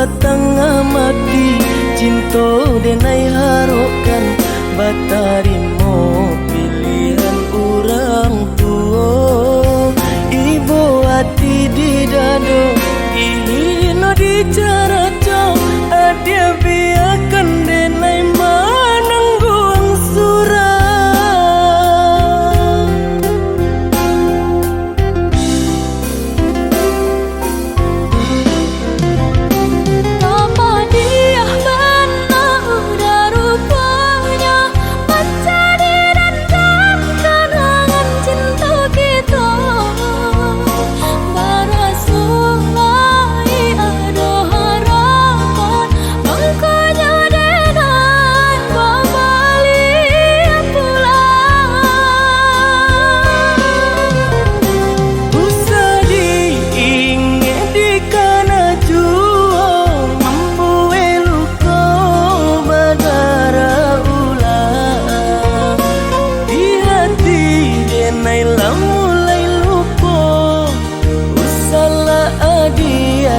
setengah mati cinta denai harokan batarimo pilihan orang tua ibu hati di dado ino di cara cow adia biarkan denai manangguang surah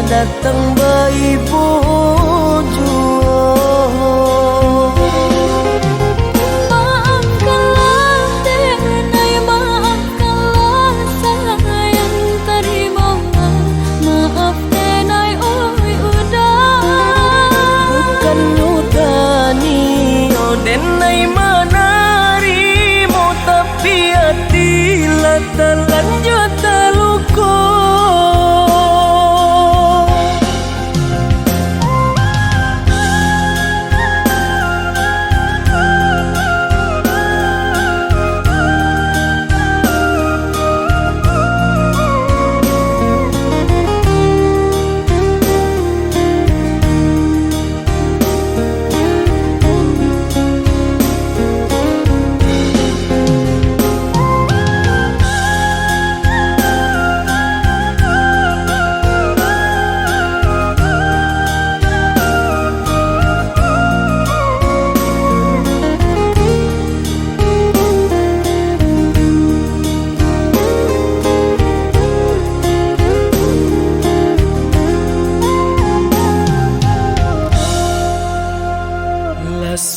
datang bayi bojo. Maafkanlah denai, maafkanlah sayang terima. Maaf denai oi udah. Bukan nyutani oh denai manarimo tapi hati lah terlanjut terluka.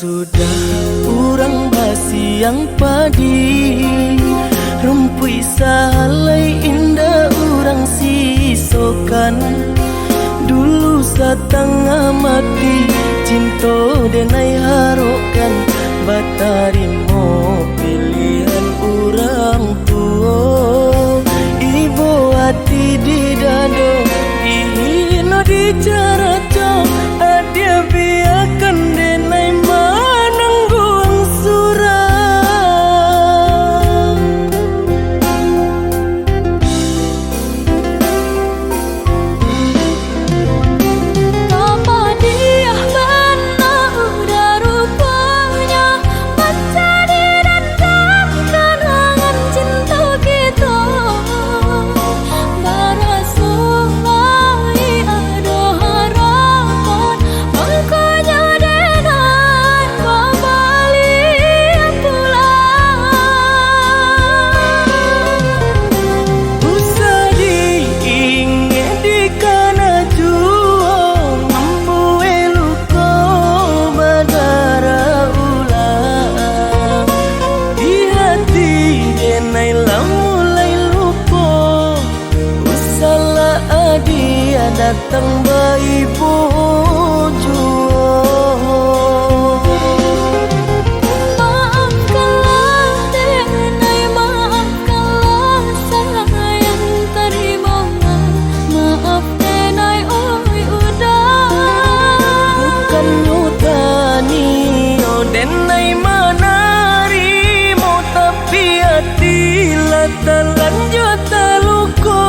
Sudah urang basi yang padi rumpui salai indah urang sisokan dulu setengah mati cinta denai harokan batarimo pilihan orang tua ibu hati di dado ino di cara cow adia biarkan denai manangguang surah. Apa dia benar udah rupanya mencari dendam kenangan cinta kita. Barasulai ada harapan makanya denai kembali pulang. Usah diingat di kana juang membuai luka berdarah ulang di hati denai lah mulai lupa. Usahlah dia datang bayi bojo. Maafkanlah denai, maafkanlah sayang terima. Maaf denai oi udah. Bukan nyutani oh denai manarimo tapi hati lah terlanjut terluka.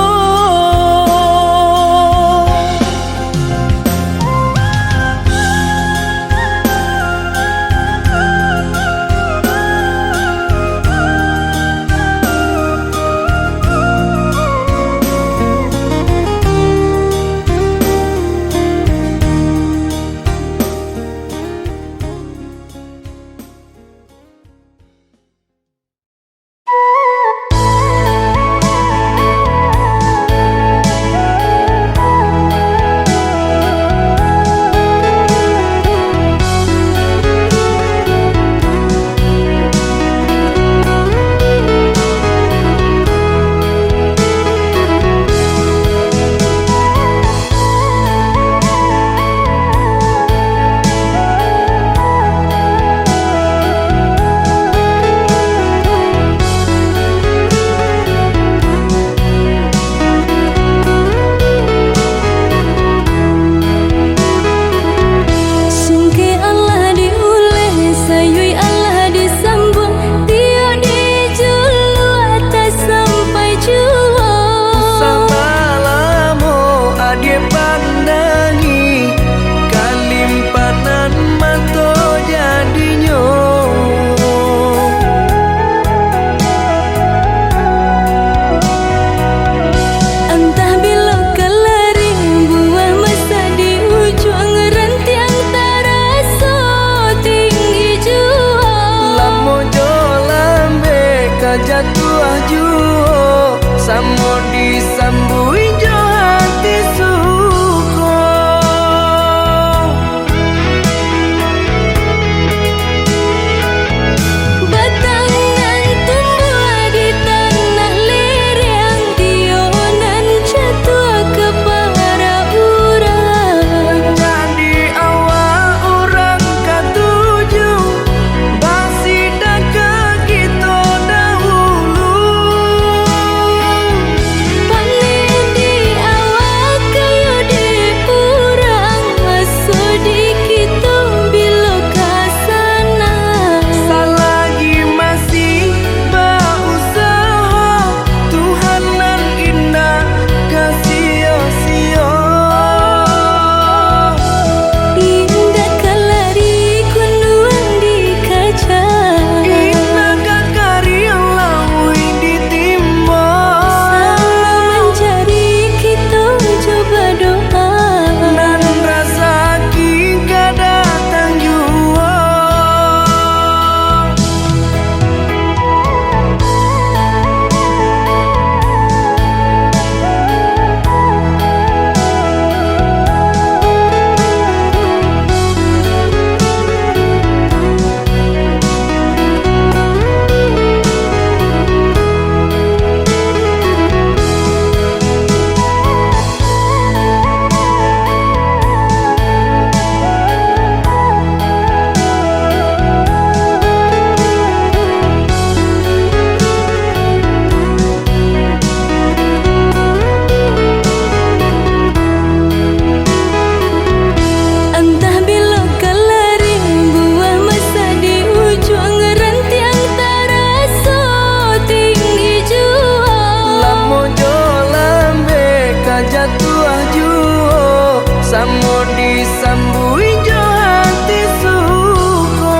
tua juo samo disambui jo hati suko.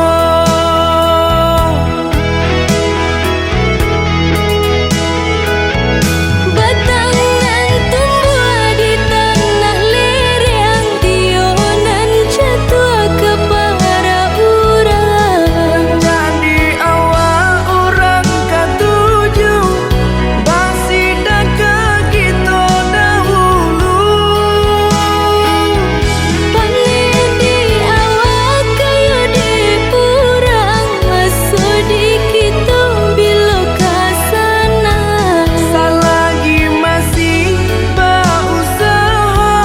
Batangan tumbuh di tanah lereng, tionan jatuh ke para urang. Jadi awal orang katuju basida ke kita dahulu. Panen di awal kayu di purang, masuk di kita bila kasana. Selagi masih berusaha,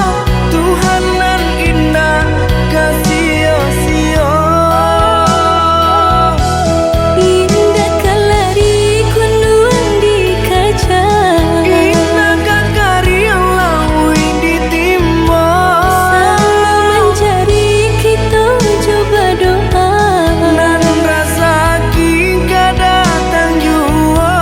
Tuhanan indah kasih-sia. Indah kelari kunduang di kaca, Indah kakari yang lawi ditimba. sama mencari kita coba doa. Dan rasa kita datang jua.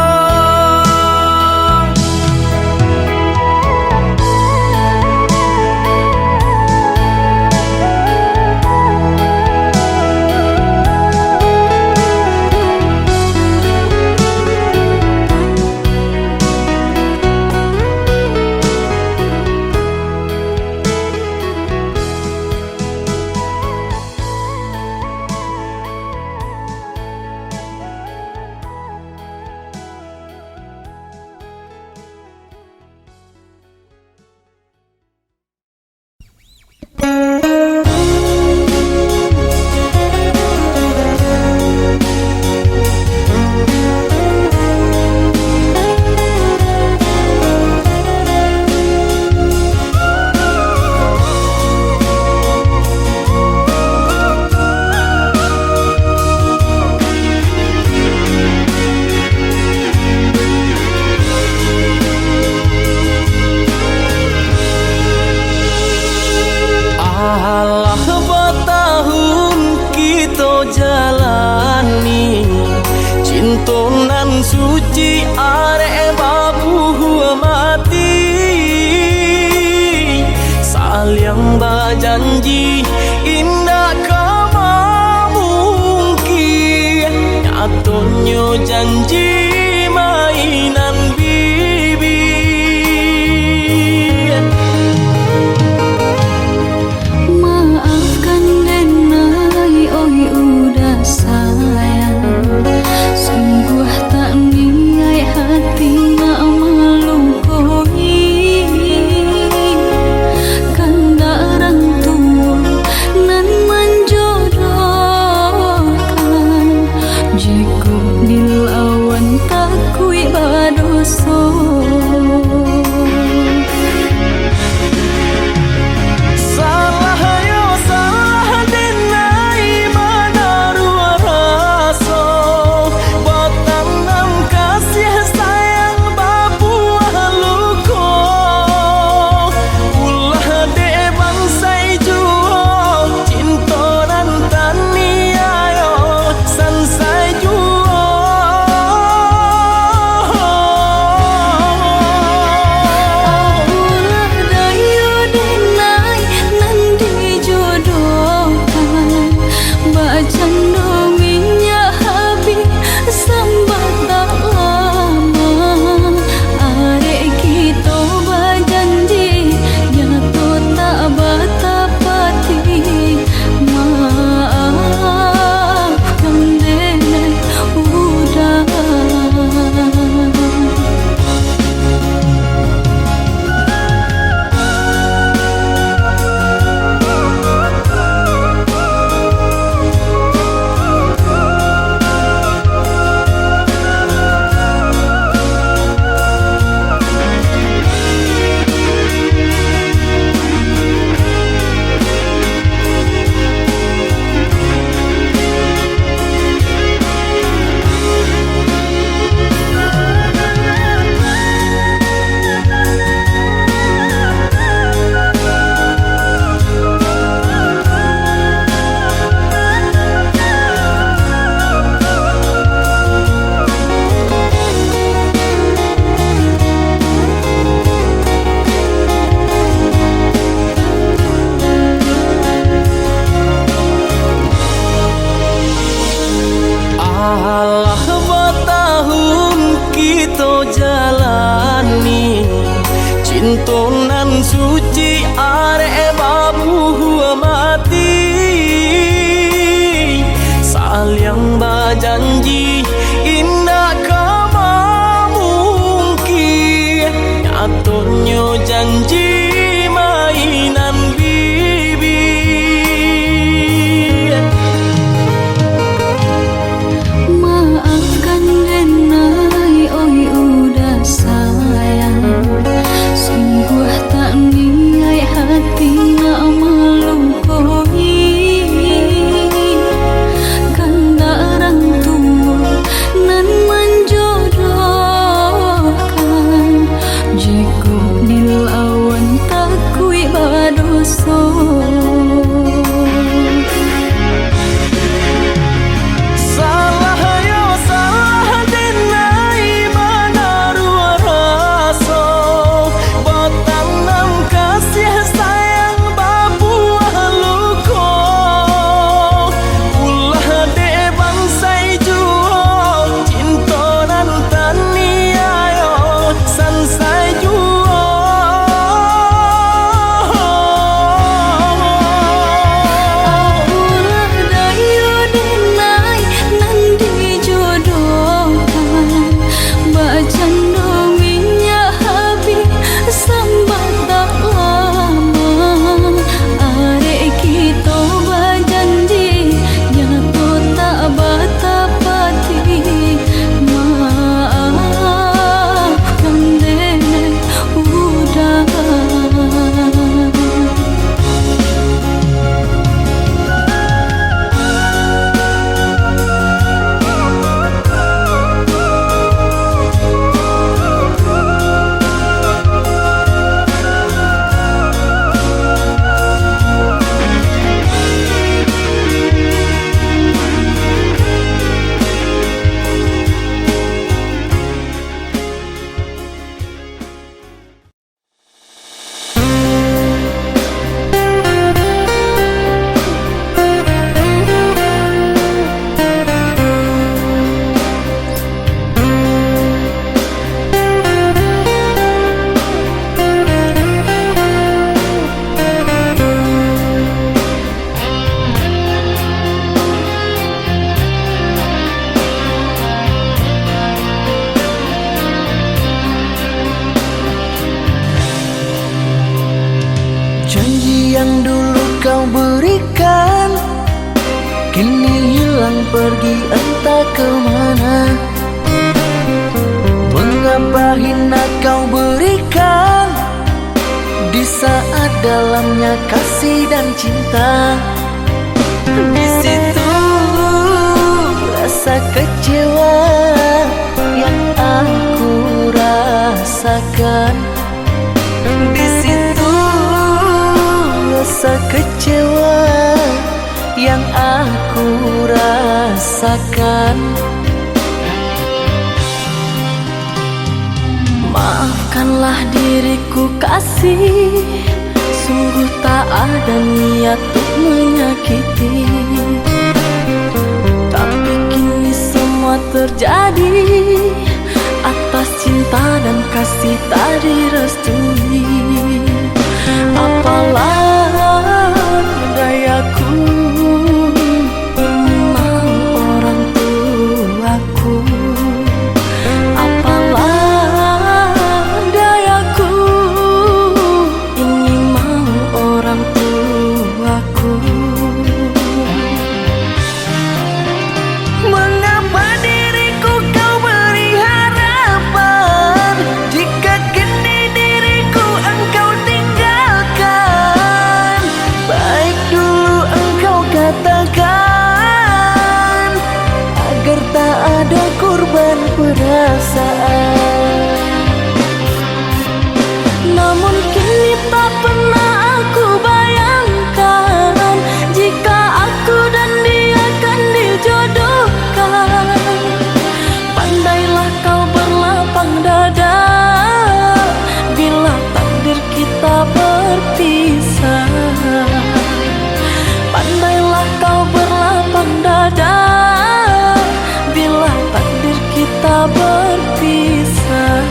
Alah bertahun kita jalani, cintonan suci arek babu mati. Saling berjanji indah kama mungkin, nyatanya janji mainan bibi. Maafkan denai, oi udah sayang. Sungguh tak niat hati nak melukoi. Kanda orang tua nan menjodohkan, jika dilawan Tonan suci are babu mati Saling berjanji indah kama mungkin Nyatanya janji mainan bibi Maafkan Denai, oi udah sayang Sungguh tak niat hati nak melukai Kanda orang tua nan menjodohkan Jika dilawan takui badoso Yang dulu kau berikan kini hilang pergi entah kemana. Mengapa hina kau berikan di saat dalamnya kasih dan cinta. Di situ rasa kecewa yang aku rasakan. Di situ rasa kecewa yang aku rasakan. Maafkanlah diriku kasih, sungguh tak ada niat untuk menyakiti. Tapi kini semua terjadi atas cinta dan kasih tak direstui. Apalah dayaku, ini mau orang tuaku. Apalah dayaku, ini mau orang tuaku. Mengapa diriku kau beri harapan jika kini diriku engkau tinggalkan? Baik dulu engkau katakan agar tak ada korban perasaan. Namun kini tak pernah aku bayangkan jika aku dan dia akan dijodohkan. Pandailah kau berlapang dada bila takdir kita berpisah. Pandailah kau berlapang dada bila takdir kita berpisah.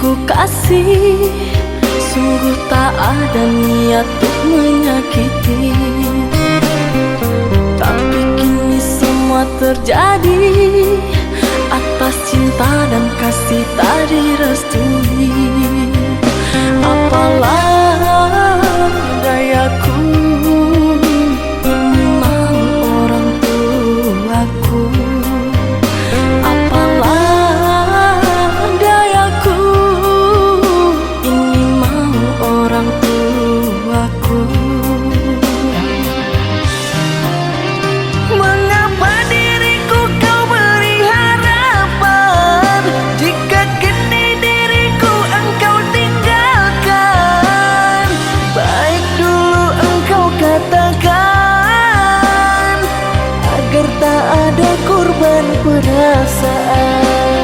ku kasih, sungguh tak ada niat untuk menyakiti. Tapi kini semua terjadi atas cinta dan kasih tak direstui. Apalah dayaku, ini mau orang tuaku. Apalah dayaku, ini mau orang tuaku. Mengapa diriku kau beri harapan, jika kini diriku engkau tinggalkan? Baik dulu engkau katakan, agar tak ada korban perasaan.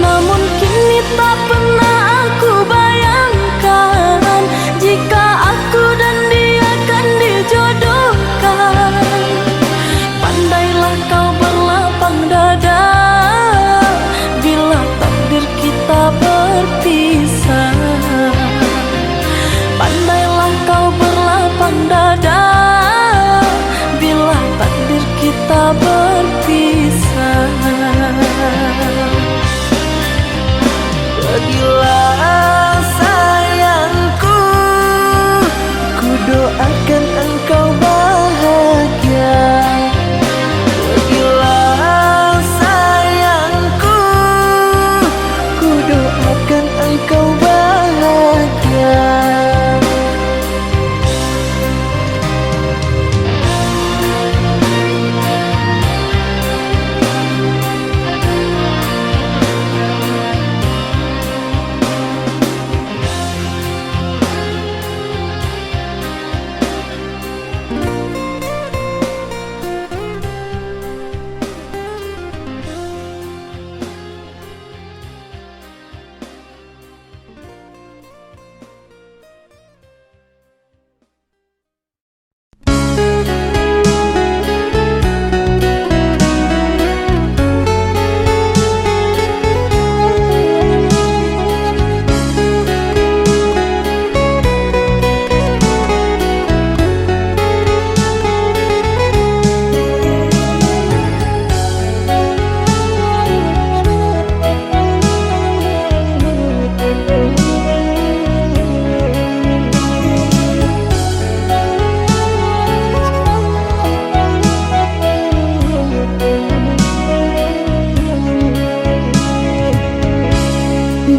Namun kini tak pernah aku bayangkan, jika aku dan dia akan dijodohkan. Pandailah kau berlapang dada, bila takdir kita berpisah. Pandailah kau berlapang dada, bila takdir kita berpisah. Pergilah sayangku, ku doakan engkau bahagia. Pergilah sayangku, ku doakan engkau bahagia.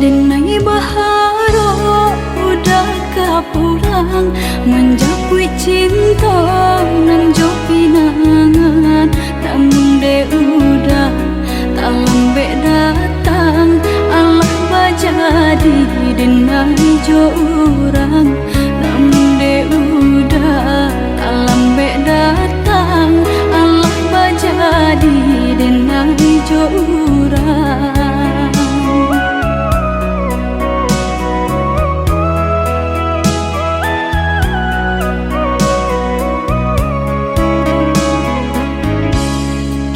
Denai baharo udah kapulang, menjapui cinta nan jo pinangan. Namun de udah tak lambe datang, Allah bajadi denai jo urang. Namun de udah tak lambe datang, Allah bajadi denai jo urang.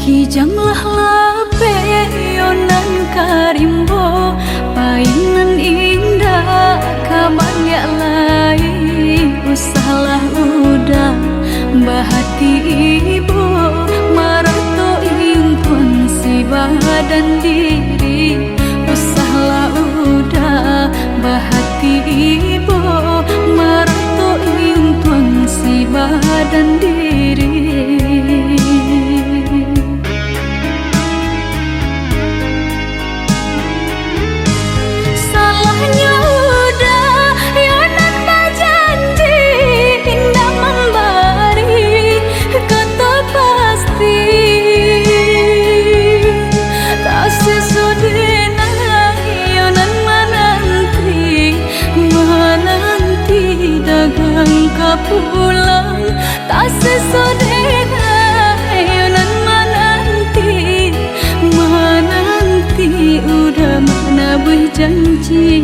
Kijanglah lape yonan karimbo, painan indah kabanya lain. Usahlah udah bahati ibu, marato impun si badan diri. Usahlah udah bahati ibu, marato impun si badan diri. Pulang tak sesodena yonan menanti udah mana berjanji.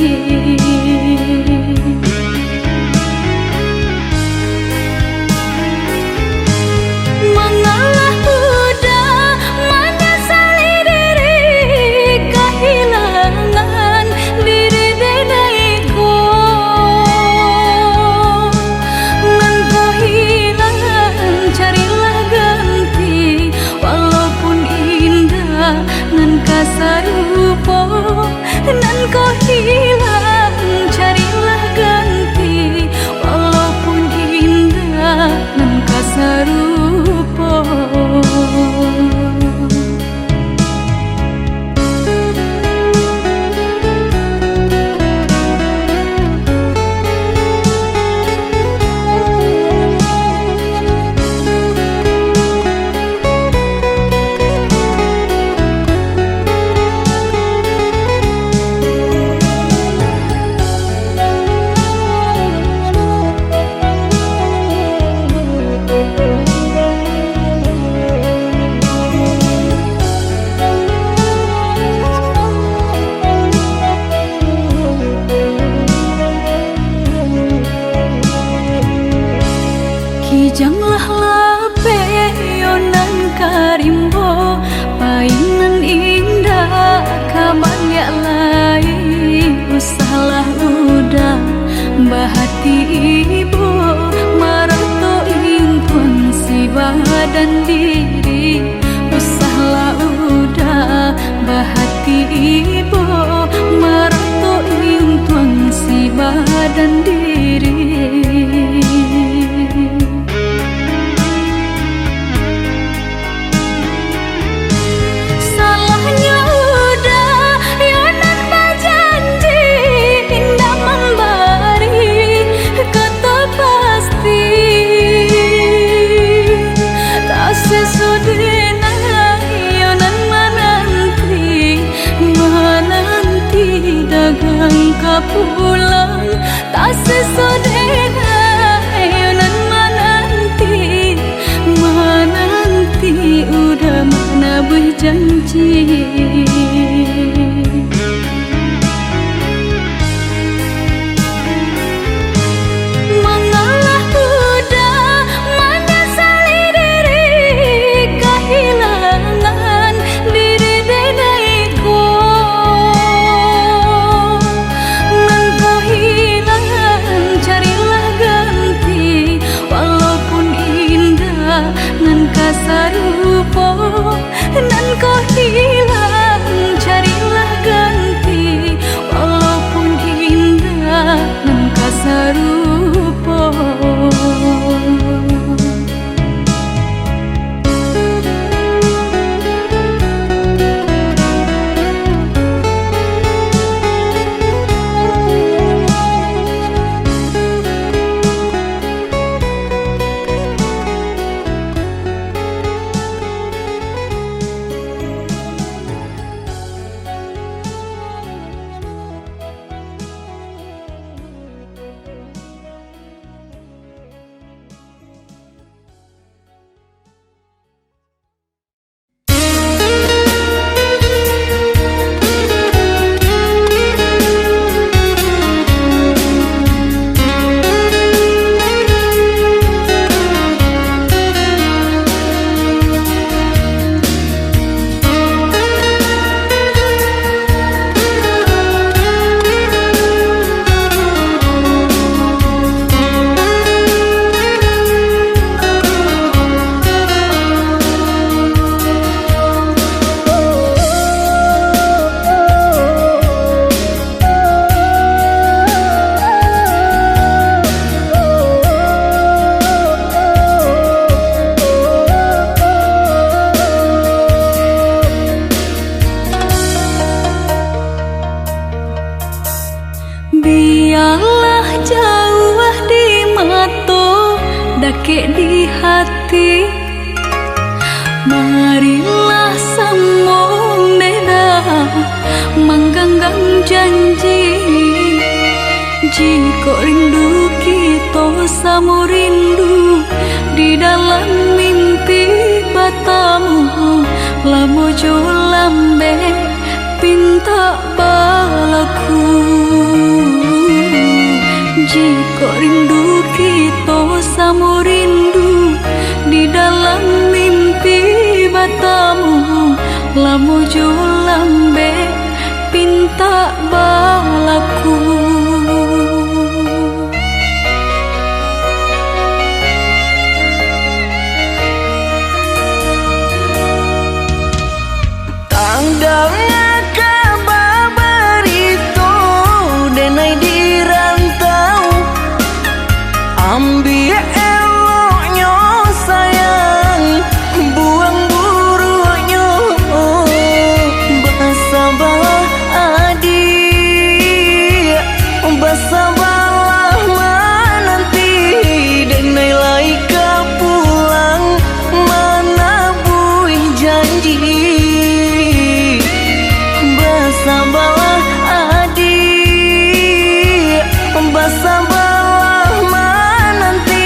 Mengalah udah menyesali diri kehilangan. Janganlah lape yonan karimbo painan indah kaman ya lain usahlah udah bahati ibu marato impun si badan diri usahlah udah bahati ibu marato impun si badan diri. Pulang tak sesodena yonan menanti udah mana berjanji. Mengalah udah menyesali diri kehilangan diri denaiku. Sarupo nan kau hilang carilah ganti walaupun indah nan kasarupo. Biarlah jauh di mata, dake di hati. Marilah sambung beda, mengganggang janji. Jika rindu kita sama rindu di dalam mimpi batamu, lamojo lambe pinta balaku. Jika rindu kita sama rindu di dalam mimpi batamu, lamojo lambe pinta balaku. Tandangnya kabar itu denai dirantau, ambil eloknya sayang, buang buruknya. Bersabarlah adik, bersabarlah menanti, denai laika pulang mana buih janji. Bersabarlah adik, bersabarlah menanti,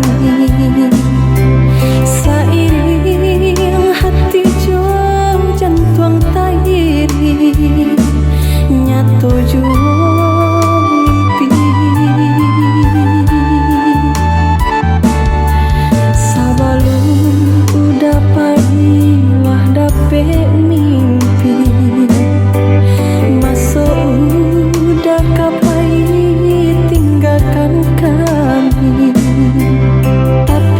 angin. Sairing hati jo jantung tairi nyato jo mimpi. Sabalum udah pagi wah dapet mimpi, masuk udah kapai tinggalkan kami. Tapi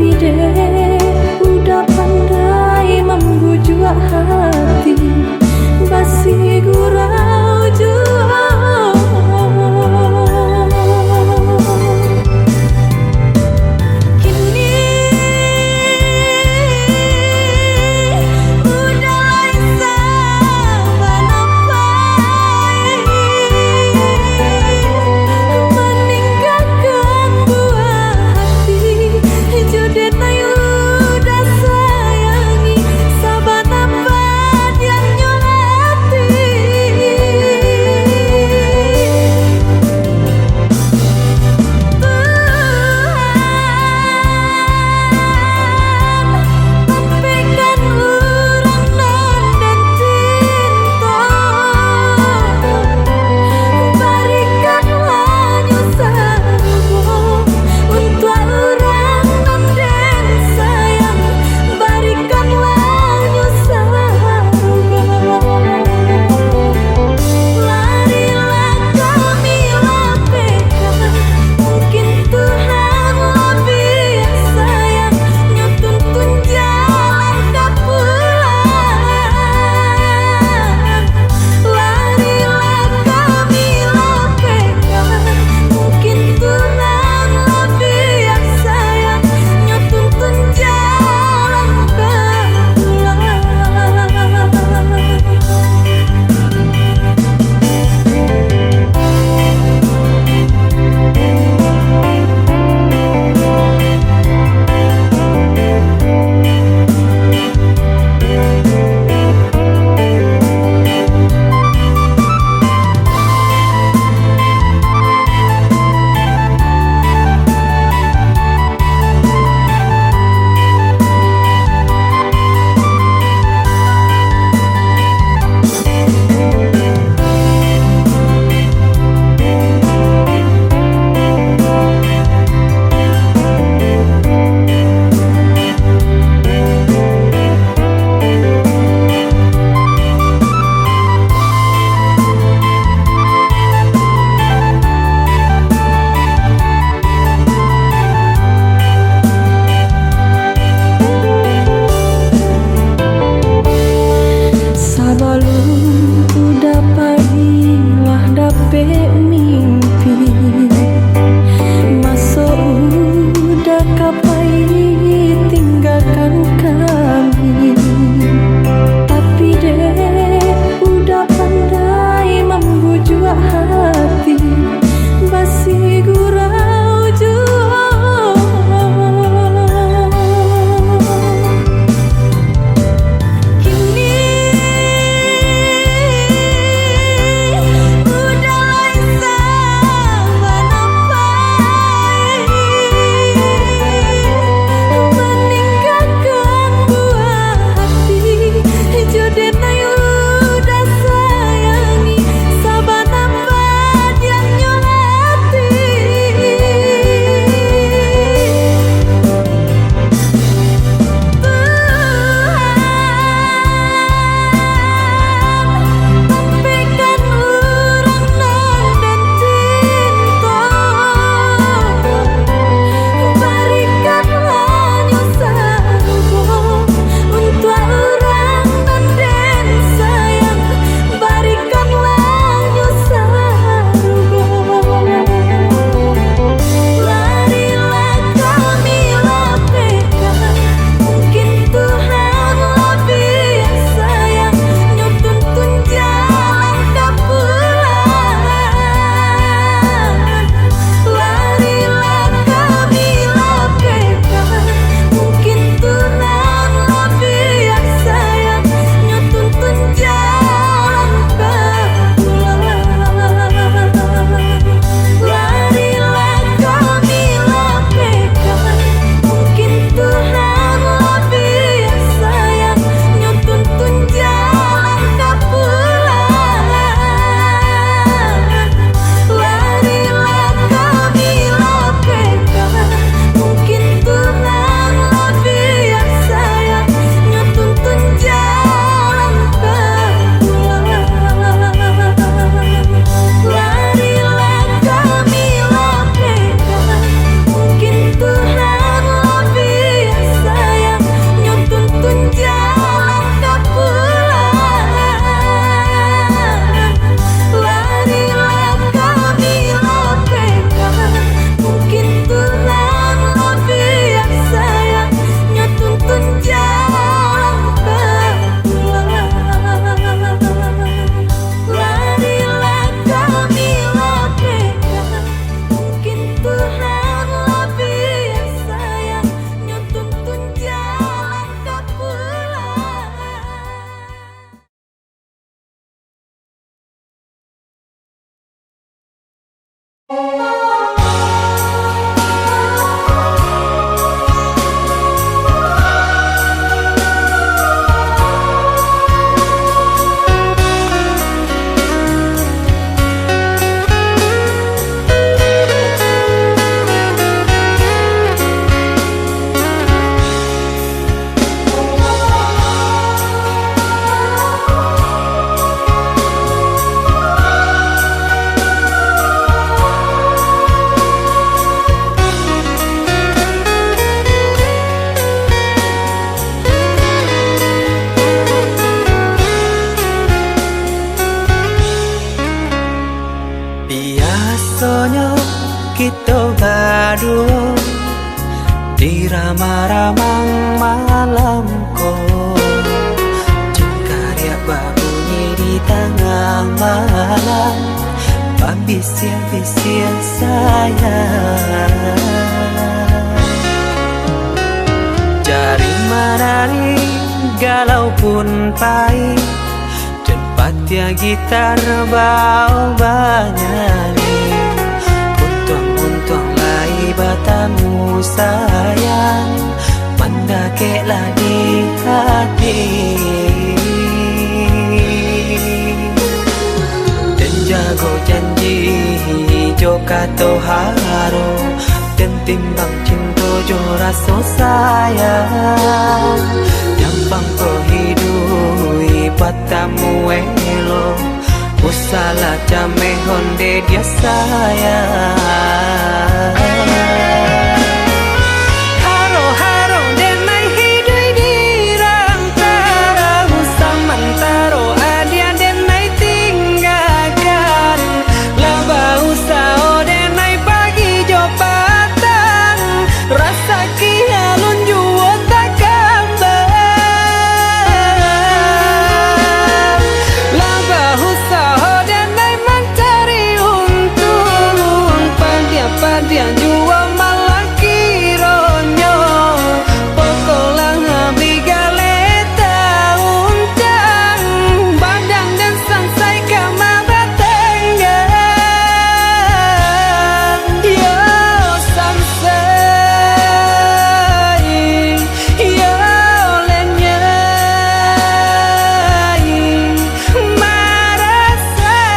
aduh di ramang-ramang malamku, jengkarya berbunyi di tengah malam, bisir-bisir sayang. Jari menari galau pun pahit, tempatnya gitar bau bernyanyi. Untung lai batamu sayang, mendakeklah di hati. Dan jago janji joka toharo, dan timbang cinta jo rasa sayang. Yang bangko hidui batamu elo, usala jame honde dia sayang. Haro-haro denai hidui di rantara, samantaro adia denai tinggalkan. Laba usao denai pagi jo patang, rasa kialun juo tak kabar. Laba usao denai mencari untung, padian juo malah kironyo. Pokolang bigaleta uncang, badang dan sangsai kama batenggang. Yo sangsai, yo lenyai, marasai.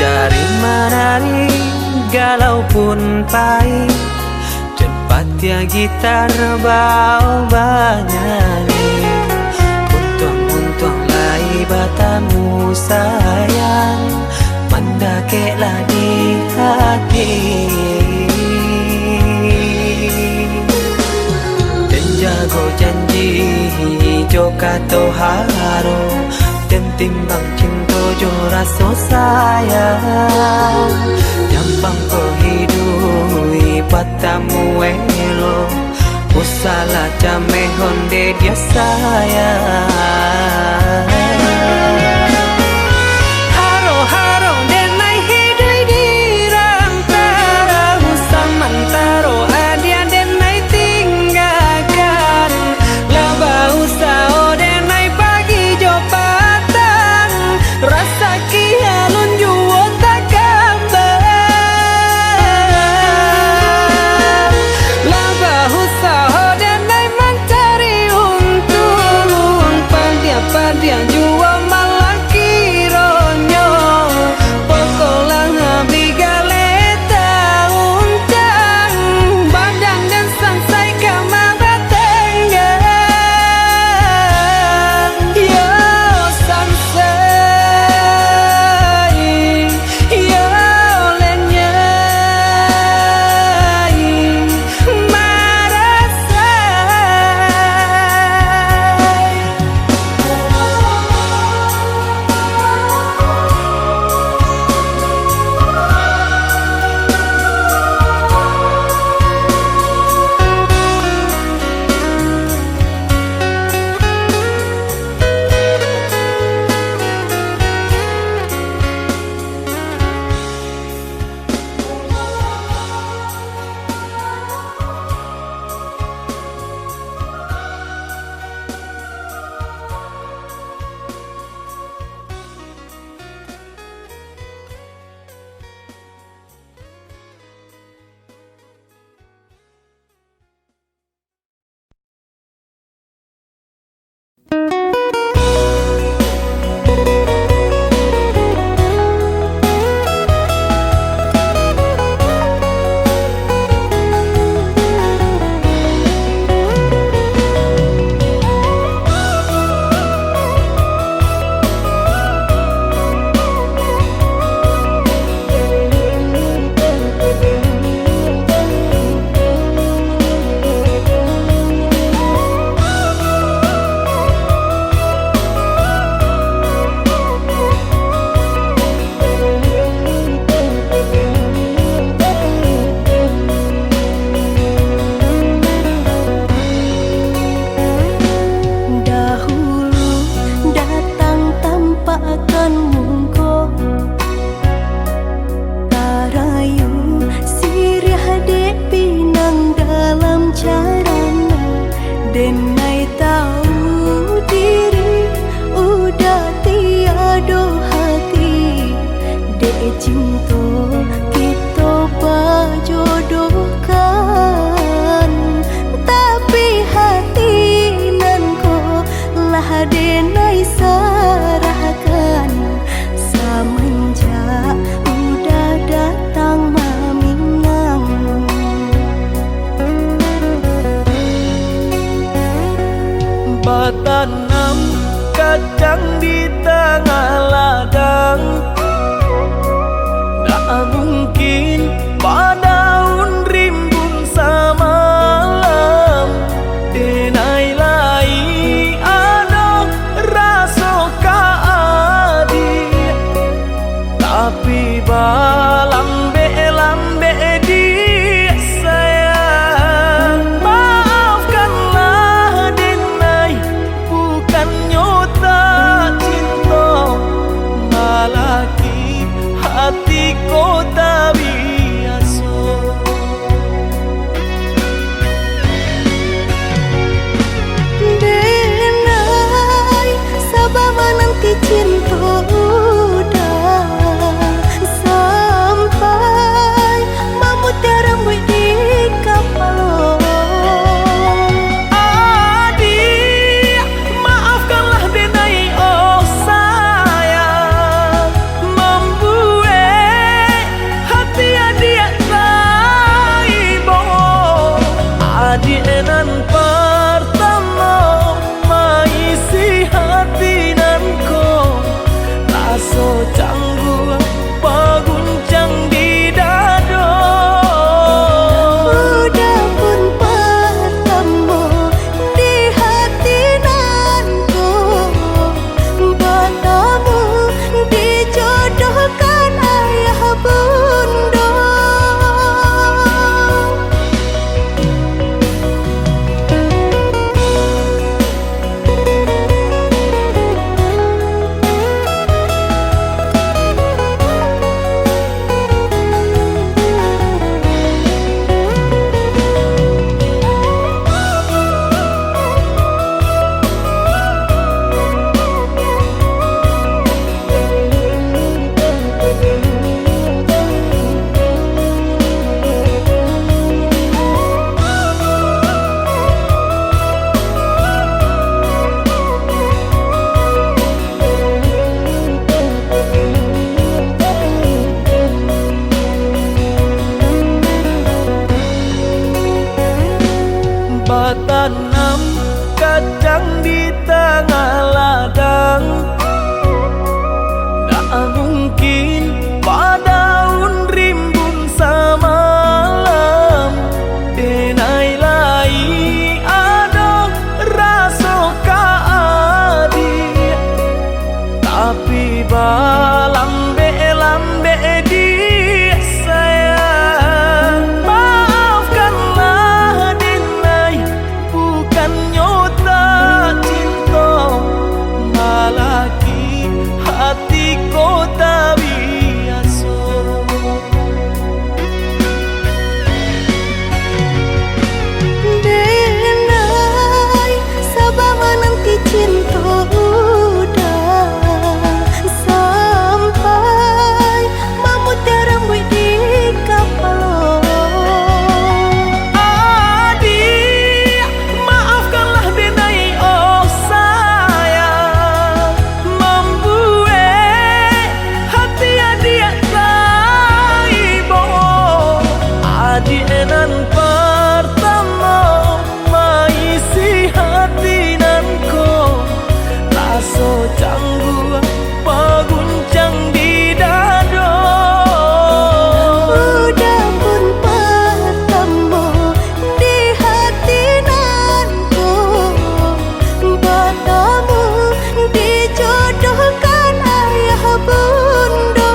Jari menari galau pun pahit, tempatnya gitar bau bernyanyi. Untung lai batamu sayang, mendakeklah di hati. Dan jago janji joka toharo, dan timbang cinta jo rasa sayang. Yang bangko hidui batamu elo, usala jame honde dia sayang. Haro-haro denai hidui di rantara, samantaro adia denai tinggalkan. Laba usao denai pagi jo patang, rasa kialun juo tak kabar. Laba usao denai mencari untung, padian kacang di tengah ladang. Tak mungkin daun rimbun samalam. Denai lai ada rasa kaadi, tapi lambe di sayang. Maafkanlah Denai, bukan nyota cinta, malaki hati kota biasa. Denai, sabar menanti cinta udah sampai memutih rambut di kepala. Adik, maafkanlah Denai, oh sayang, membuat hati adik taibo. Adik nan pertama maisi hati nanko, rasa canggung paguncang di dada. Udah pun pertemu di hati nanku, bertemu dijodohkan ayah bunda. Tanam kacang di tengah ladang. Tak mungkin daun rimbun samalam. Denai lai ada rasa kaadi, tapi lambe di sayang. Maafkanlah Denai, bukan nyota cinta, malaki hati kota biasa. Denai, sabar menanti cinta udah sampai memutih rambut di kepala. Adik, maafkanlah Denai, oh sayang, membuat hati adik taibo. Adik nan pertama maisi hati nanko, rasa canggung paguncang di dada. Udah pun bertemu di hati nanku, bertemu dijodohkan ayah bunda.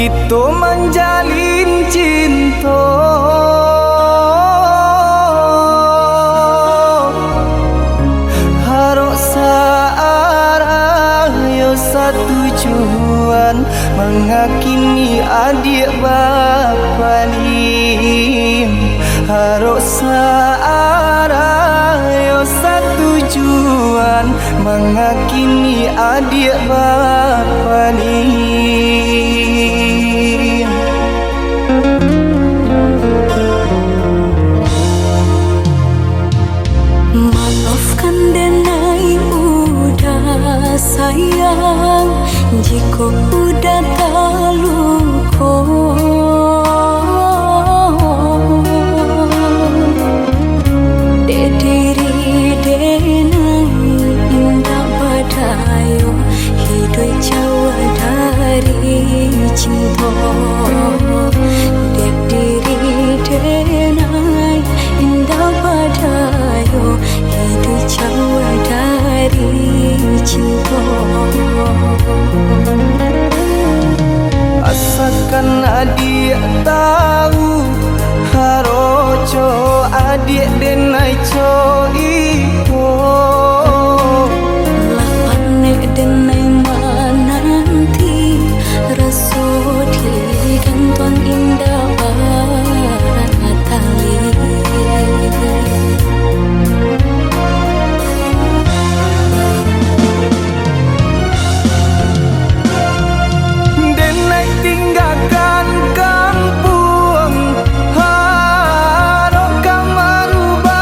kita menjalin cinta. Harok searah yo tujuan mengakini adik bapa ni. Harok searah yo tujuan mengakini adik bapa ni. Maafkan denai udah sayang, jika udah terluka. Dek diri denai indah badayo, hidup jauh dari cinta. Dek diri denai indah badayo, hidup jauh dari cinta. Asalkan adik tahu, haroco adik denai co iko. Lapanek denai menanti, rasudi gantuan indah batali. Denai tinggalkan kampung, harok merubah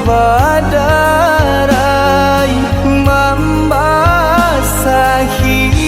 badarai membasahinya.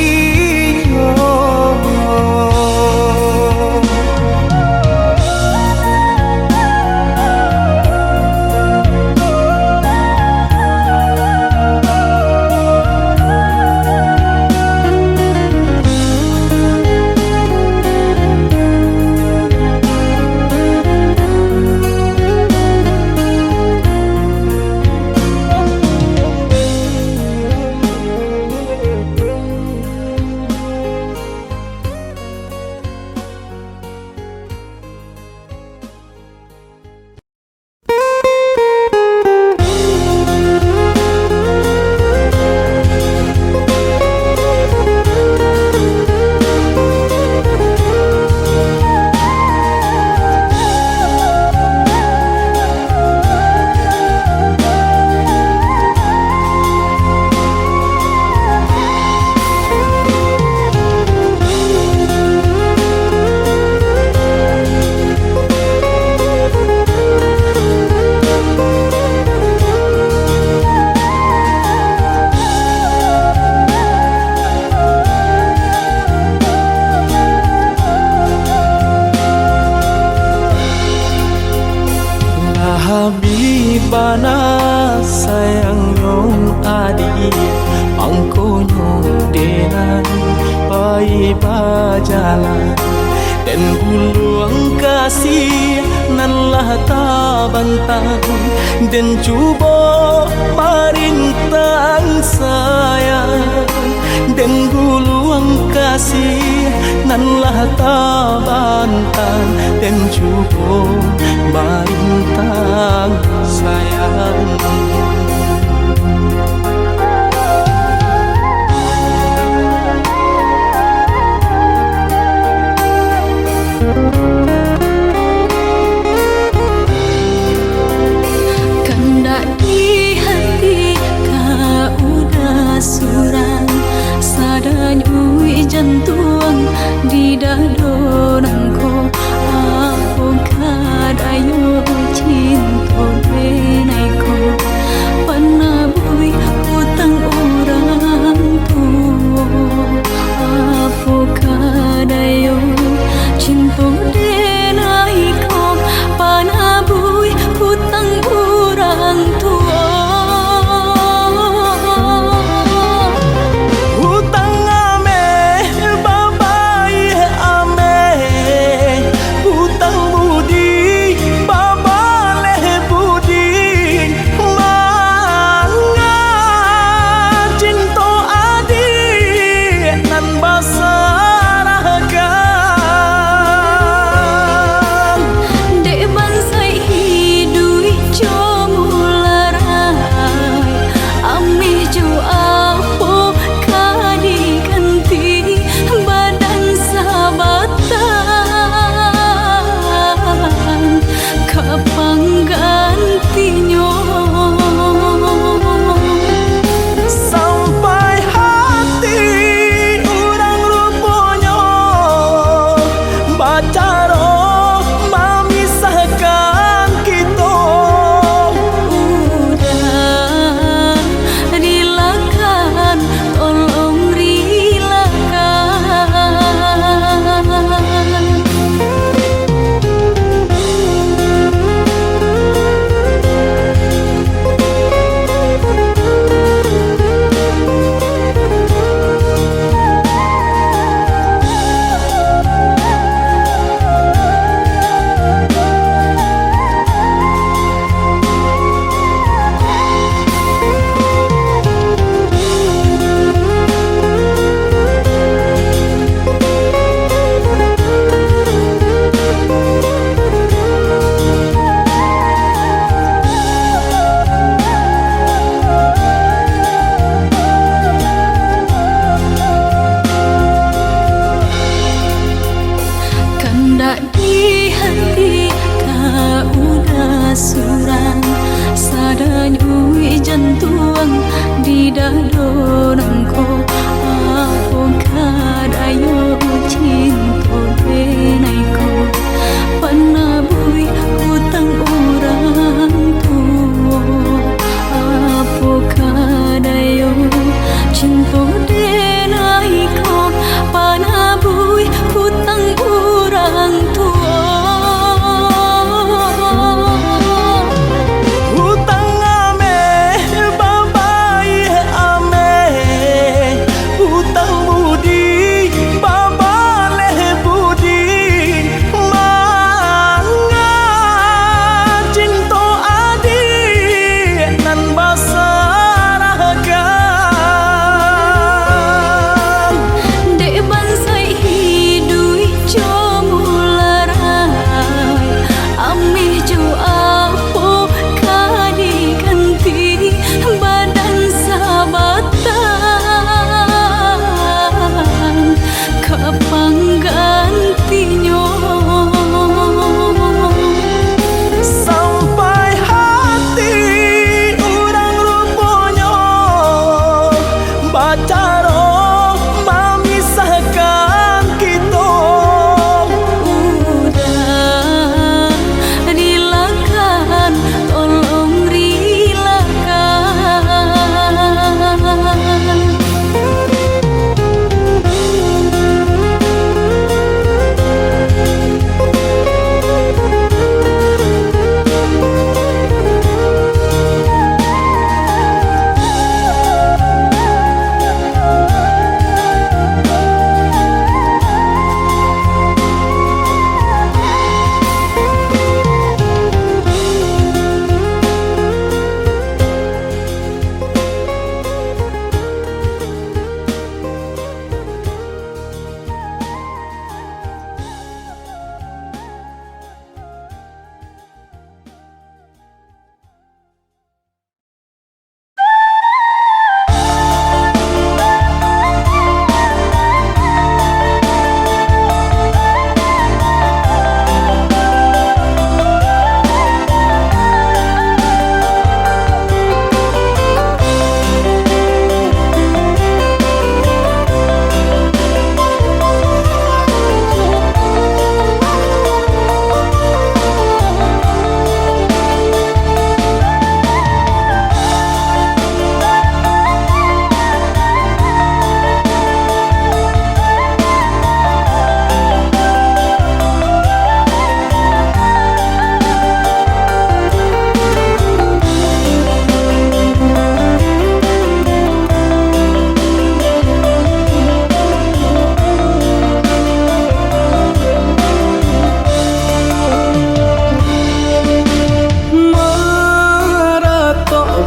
Habibana sayang nyong adi pangko nyong denan pai bajalan dan buluang kasih nan lah tabantang dan cuba marintang sayang dan buluang kasih nan lah tabantang dan cuba marintang sayang. Kandak di hati ka udah surang sadanyui jantung di dadonanku aku kadayo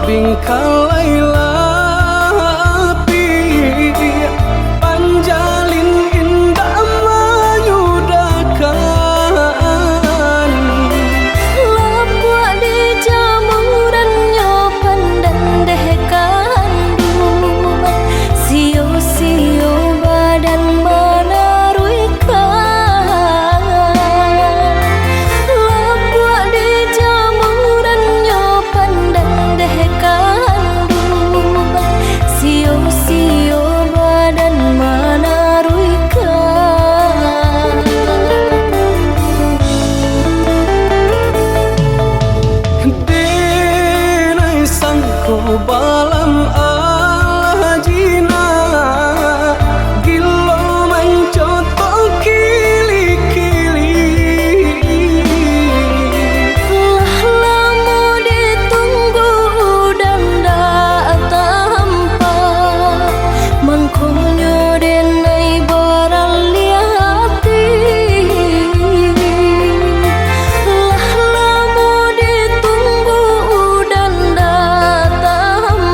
bingkai lapi panjalin indah mayudakan Lapua di jamurannya pandan deh kandung Sio-sio badan menaruikan Lapua di jamurannya pandan deh kandung Sio-sio badan menaruikan Denai sangko balam alajina Gilo mencoto kili-kili Lama ditunggu dan datang mangkonyo denai baraliati lama ditunggu dan datang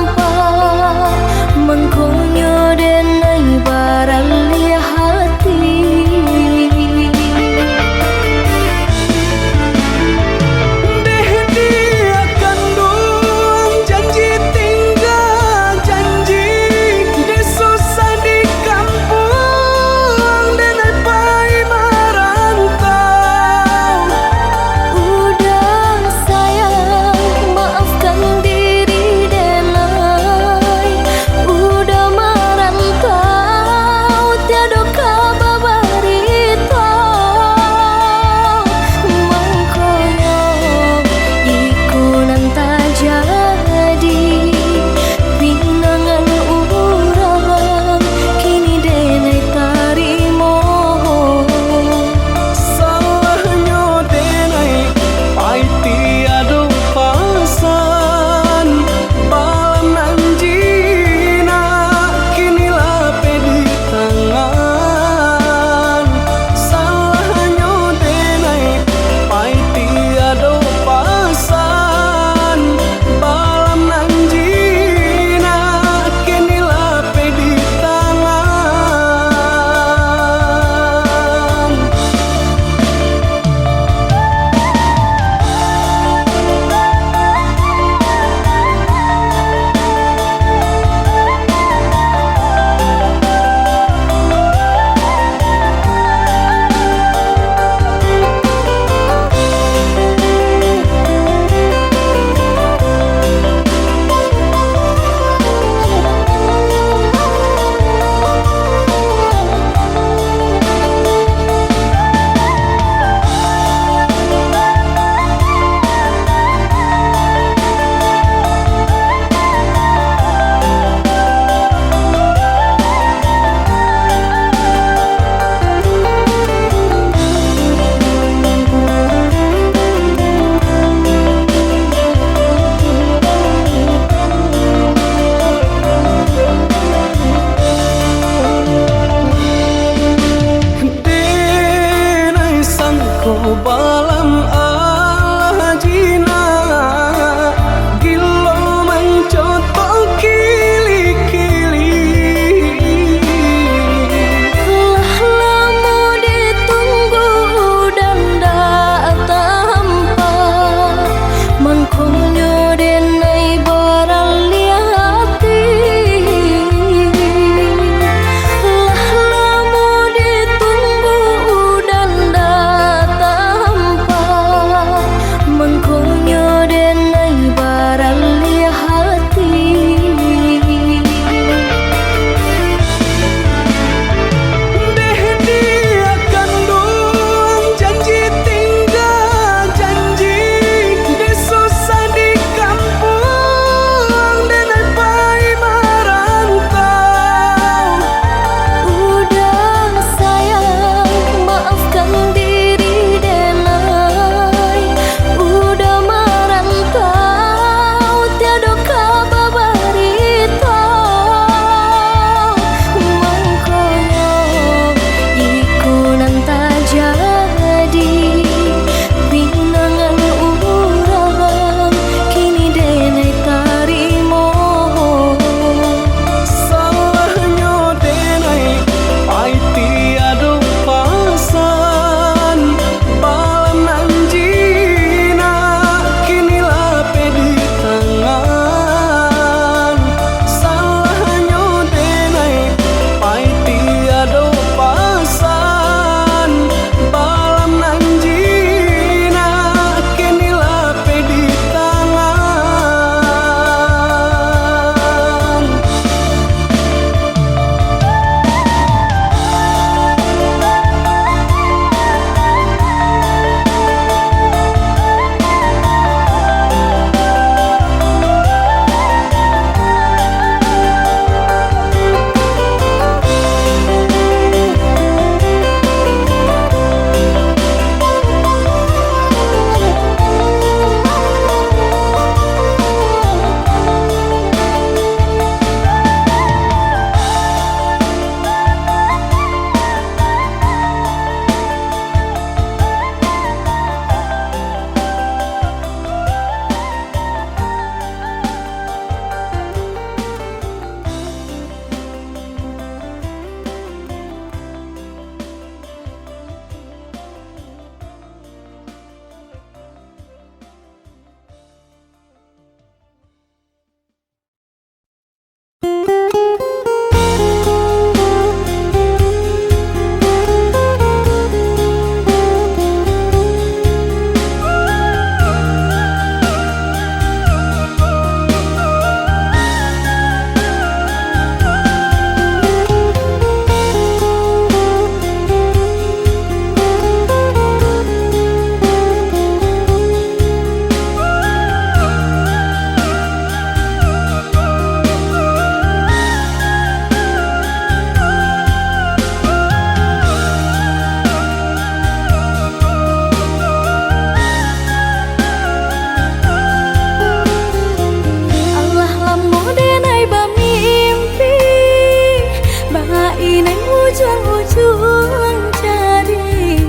ujung jari.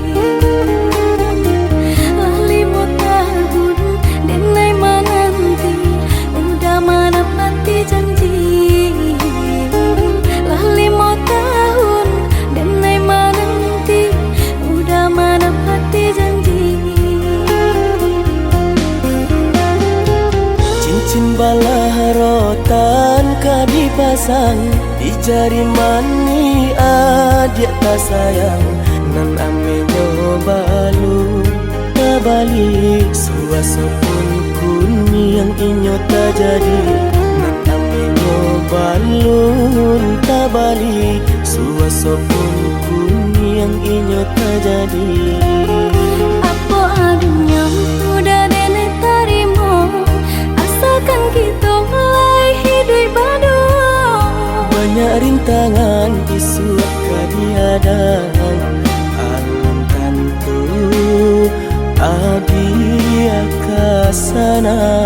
Lali mau tahun denai menanti, udah menepati janji. Lali mau tahun denai menanti, udah menepati janji. Cincin balah rotan ka dipasang di jari mani adik tak sayang. Nan ame nyobalu tabali suasopun kuni yang inyo tak jadi. Nan ame nyobalu tabali suasopun kuni yang inyo tak jadi. Apa adunya udah nenek tarimo, asalkan kita mulai hidup baru. Banyak rintangan isu kadiadang, alun tentu adia kasana.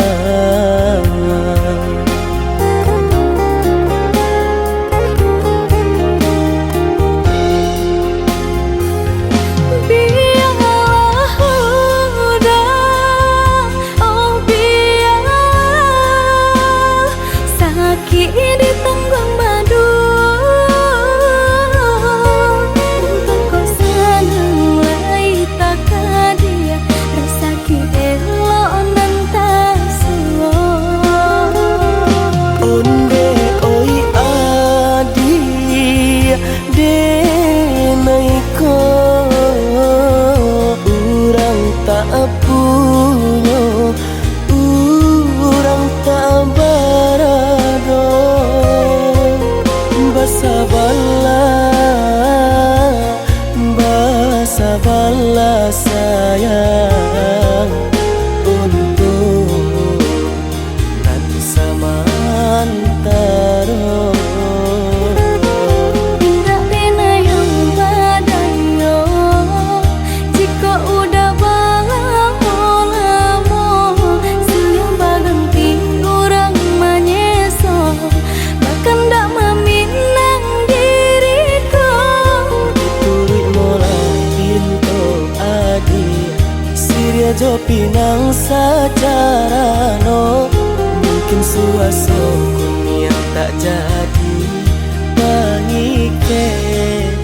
Sabarlah sayang untuk nan samantara. Indah pena yang badayo, jika udah lamo siang baganti orang menyeso, bahkan tak meminang diriku. Turut mulai pintu adi Siria jo pinang secara no. Mungkin suaso kun yang tak jadi bagi kejadi.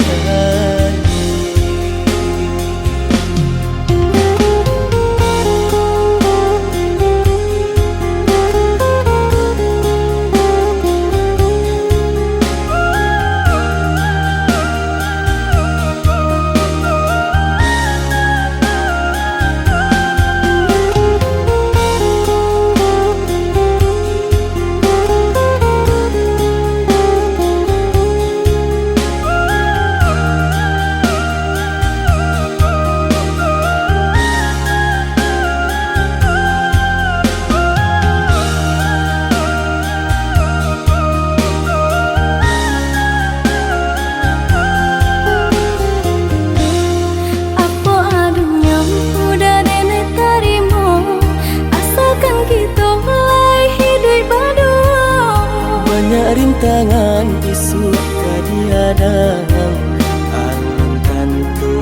Rintangan isu kadiadang, alun tentu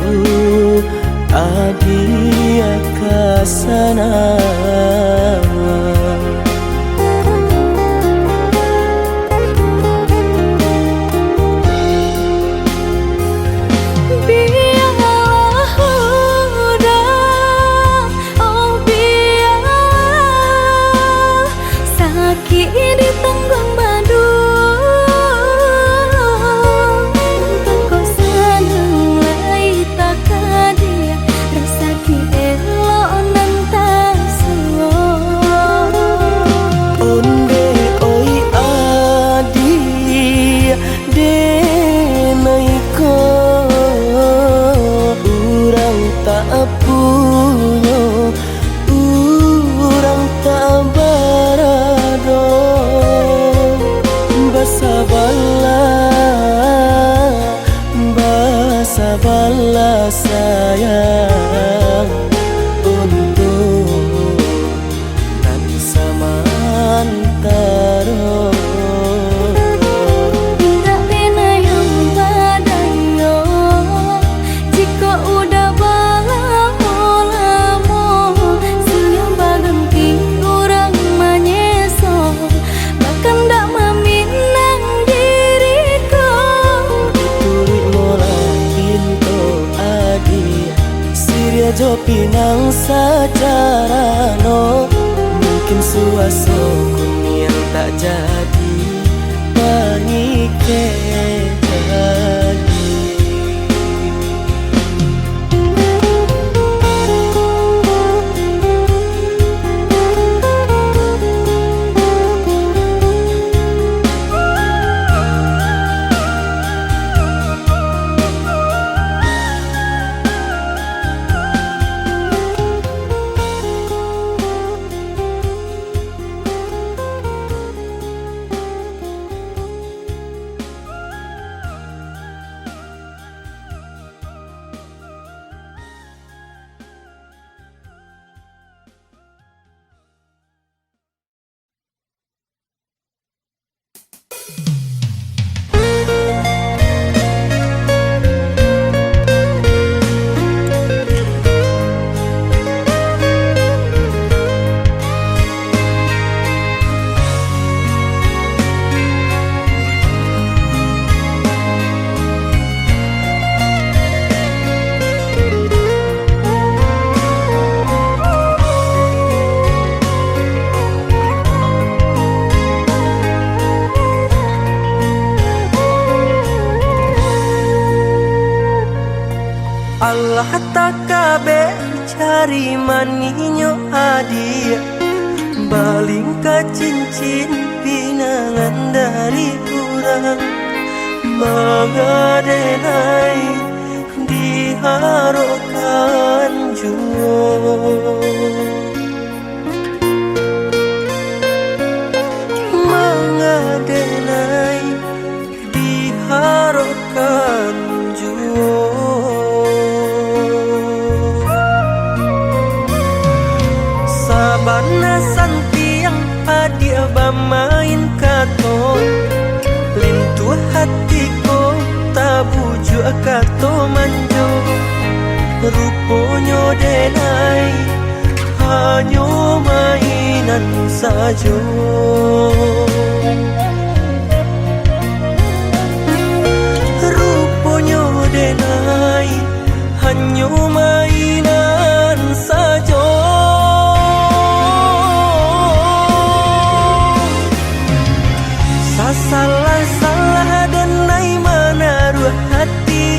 adia kasana. Rasa ki elo nan tak suwo. pinang secara no, mungkin suasana yang tak jadi mengikat lagi. Allah tak kabe cari maninyo adia, baling ka cincin pinangan dari kurang, mengadenai diharokan juo, mengadenai diharokan juo. Sabana santiang adia bamain kato, lentu hatiko tabuju kato manjo, ruponyo denai hanyo mainan sajo. Ruponyo denai hanyo mainan sajo. Salah-salah dan naik menaruh hati,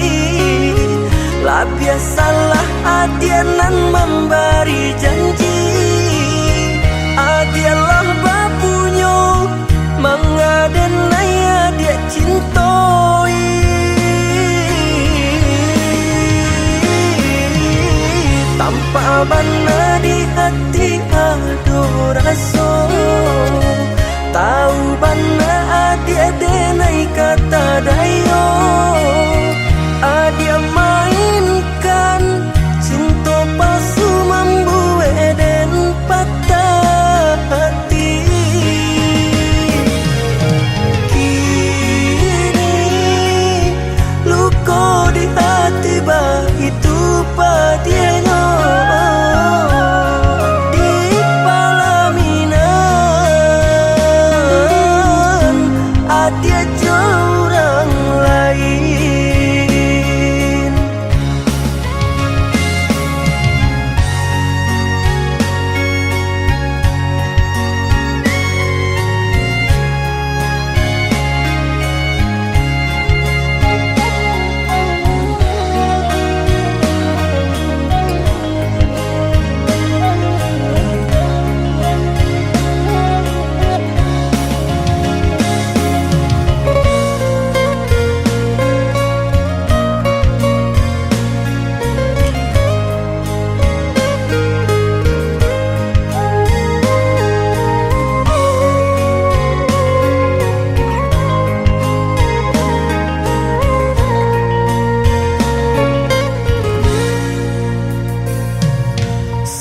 lah biasalah adianan memberi janji, adialah bapunyo mengadenai adia cintoi, tanpa bana di hati ado raso. Tahu bana adia denai kata dayo, adia mainkan cinta palsu membuat dan patah hati. Kini luka di hati bah itu padianya. Dia orang lain.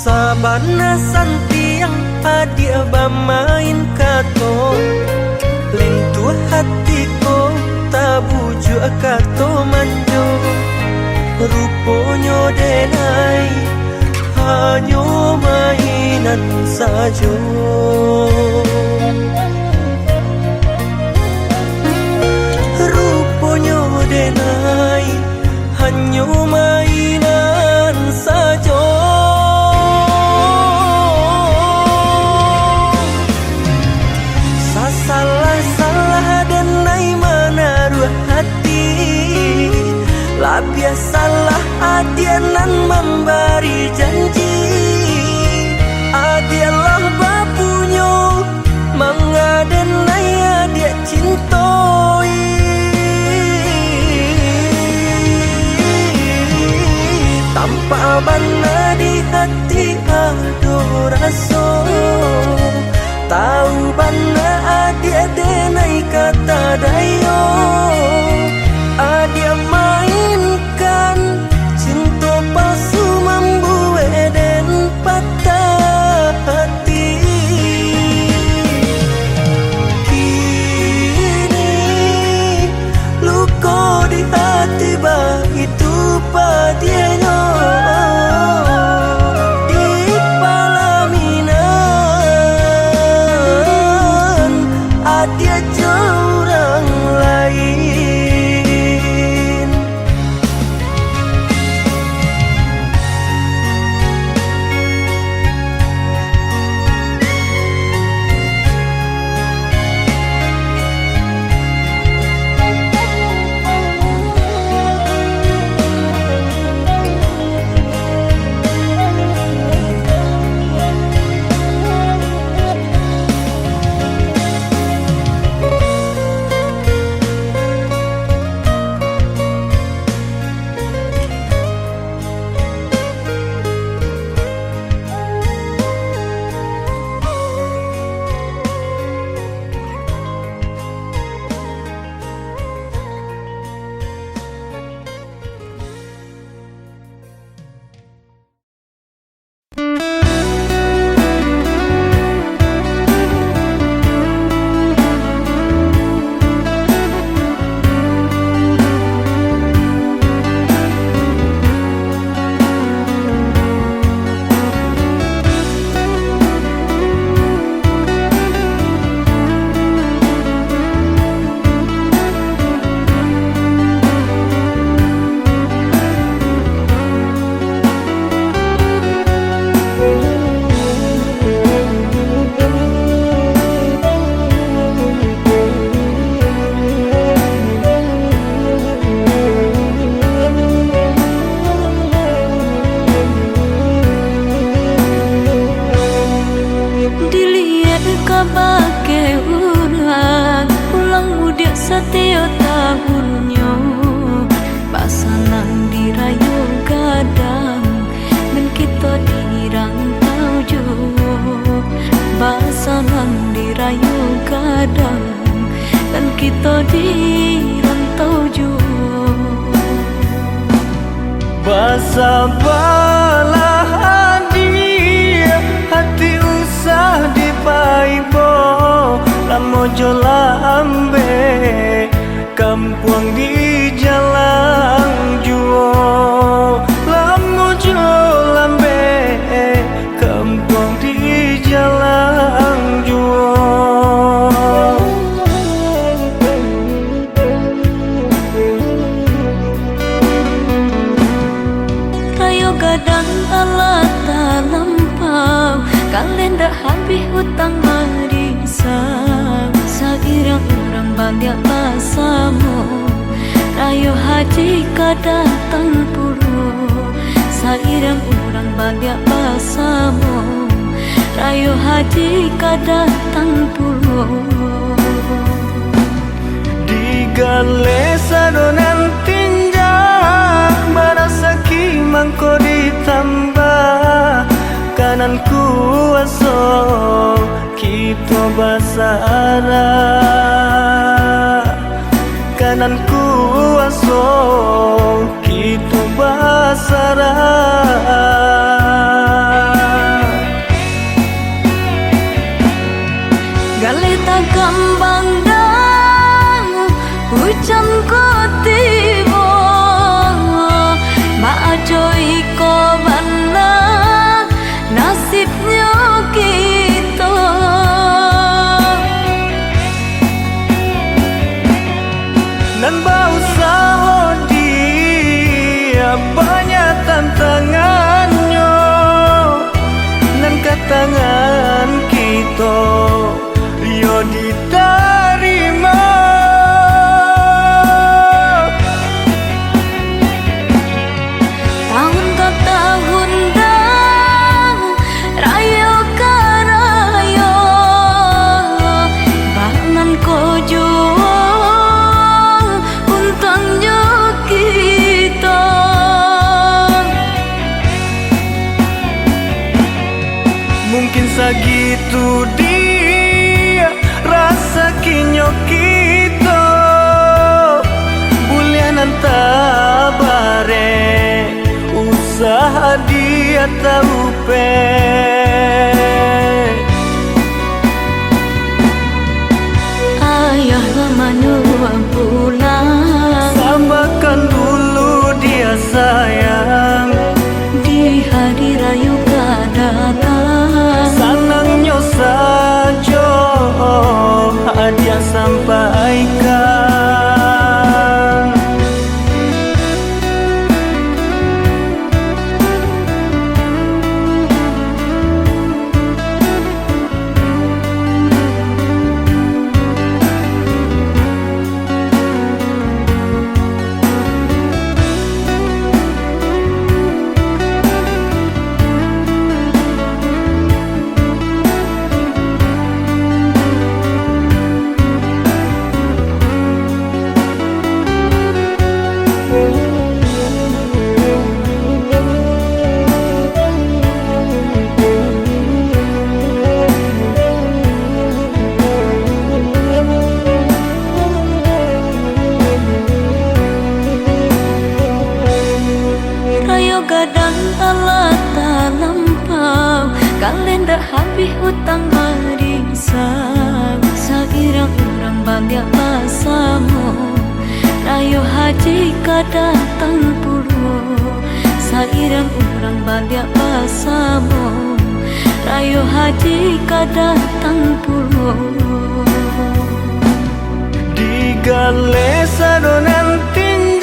Sabana santiang adia bamain kato, lentu hatiko tabuju kato manjo, ruponyo denai hanyo mainan sajo. Ruponyo denai hanyo mainan sajo. Adia salah, adia nan memberi janji. Adia lah bapunyo mengadenai adia cintoi. Tanpa bana di hati ado raso, tahu bana adia denai kata dayo. Adia mainkan cinta palsu membuat dan patah hati. Kini luka di hati begitu padianya. Di palaminan adia jurang lain. Setiap tahunnya pasangan dirayu kadang dan kita dirantau jauh. Pasangan dirayu kadang dan kita dirantau jauh. Basabalah dia hati usah dipaibo, lamojo lambe kampung di jalan juo. Lamojo lambe kampung di jalan juo. Rayo gadang alat lampau, kalenda habis hutang marisa. Sairang orang banyak pasamu, rayo haji kadatang puluh. Sairang orang banyak pasamu, rayo haji kadatang puluh. Digale sadonan tinja, marasaki mangko ditambah. Kanan kuaso kita basara, kanan kuaso kita basara. Galeta gambang dang hujan ko tibo, maajoi ko bana nasibnya kita. Nan bau saho dia banyak tantangannya, nan katangan kita yo diterima. segitu dia rasa kinyo kita bulianan tabare usaha dia taupe ayah manua pulang sambakan dulu dia sayang di hari raya datang sanangnya saja dia sampaikan. Gadang telah tak lampau kalender habis hutang barisan sakira orang banyak pasamu rayo haji kadatang puluh sakira orang banyak pasamu rayo haji kadatang puluh Digale sadonan tinjak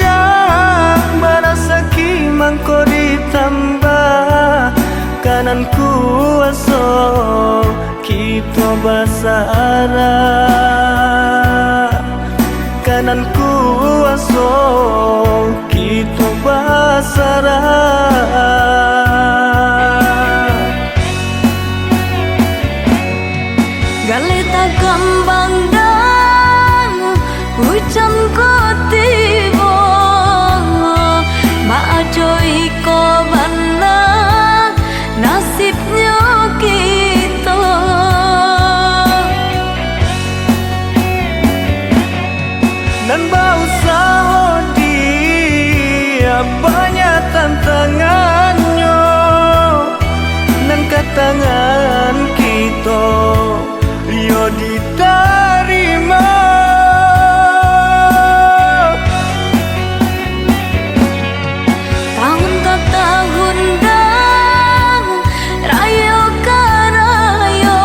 barasaki mangko ditambah kanan kuaso kita basara kanan kuaso kita basara galeta kambang dang hujan ko tiba maajoi ko bana nasibnya kita dan bausa dia banyak tantangannya dan katangan kita yo diterima tahun ke tahun dah rayo ke rayo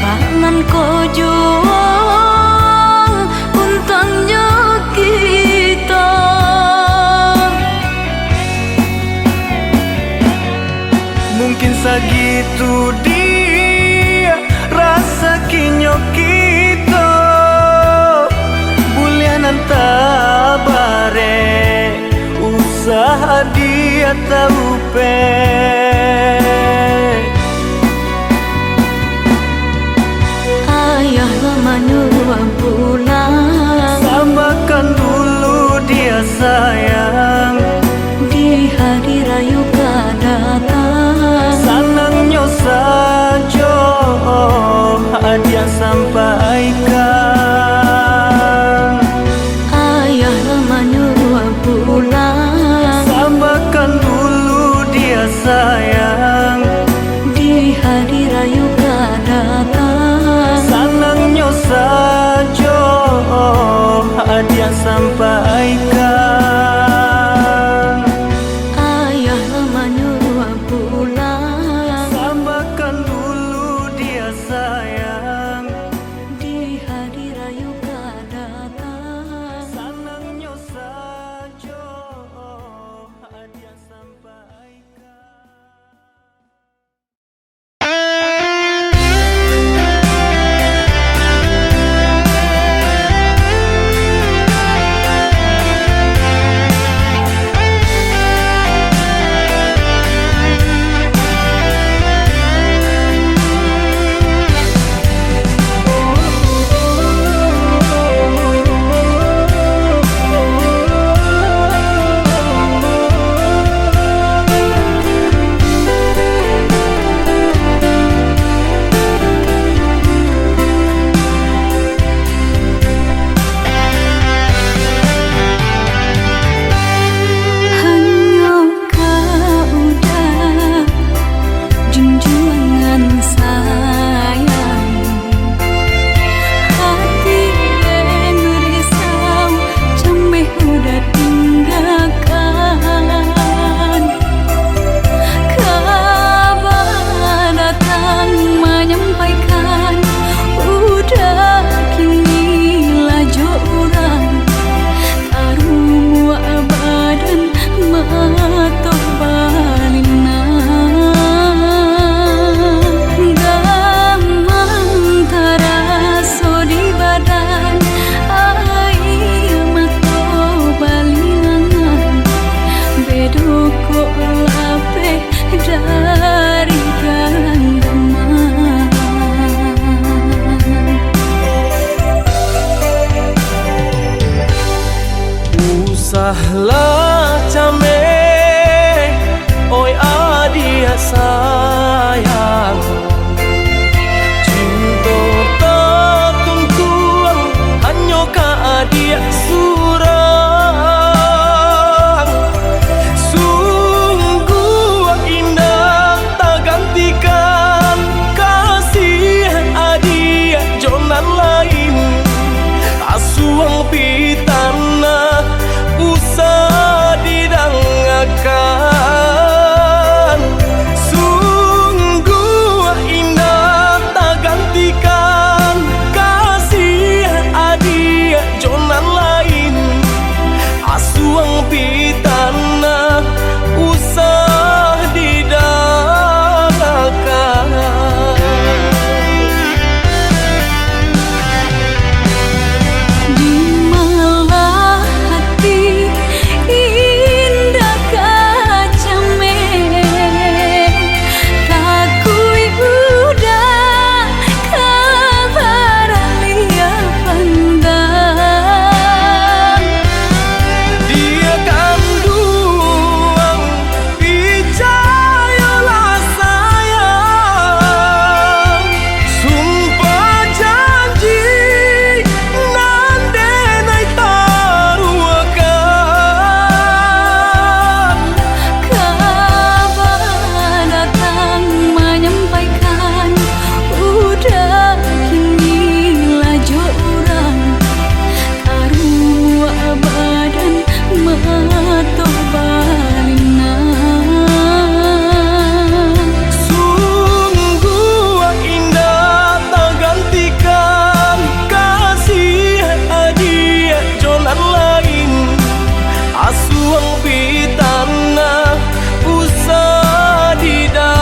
bangan ko juang untangnya kita mungkin segitu dia rasa kinyo kita bulianan tabare usaha dia taupe ayah manua pulang sambakan dulu dia sayang di hari raya datang sanangnya saja dia sampaikan ayah manua pulang sambakan dulu dia sayang di hari raya datang sanangnya saja dia sampaikan Usahlah came, oi adia sayang, cinta tertentuan hanya ka adia surang. Sungguh indah tak gantikan kasih adia jonan lain, asuang pitana usah didangakan. Sungguh indah tak gantikan kasih adia jonan lain, asuang pitana usah didangakan. Asuang pitana usah didangakan.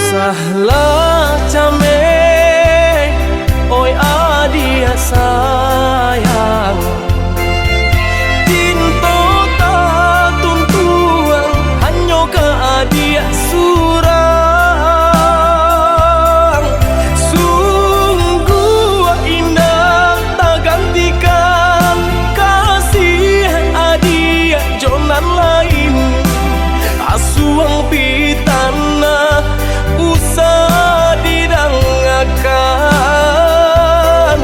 Usahlah came, oi adia sayang, cinta tak tuntuan hanya ka adia surang. Sungguh indah tak gantikan kasih adia jonan lain, asuang pitana usah didangakan.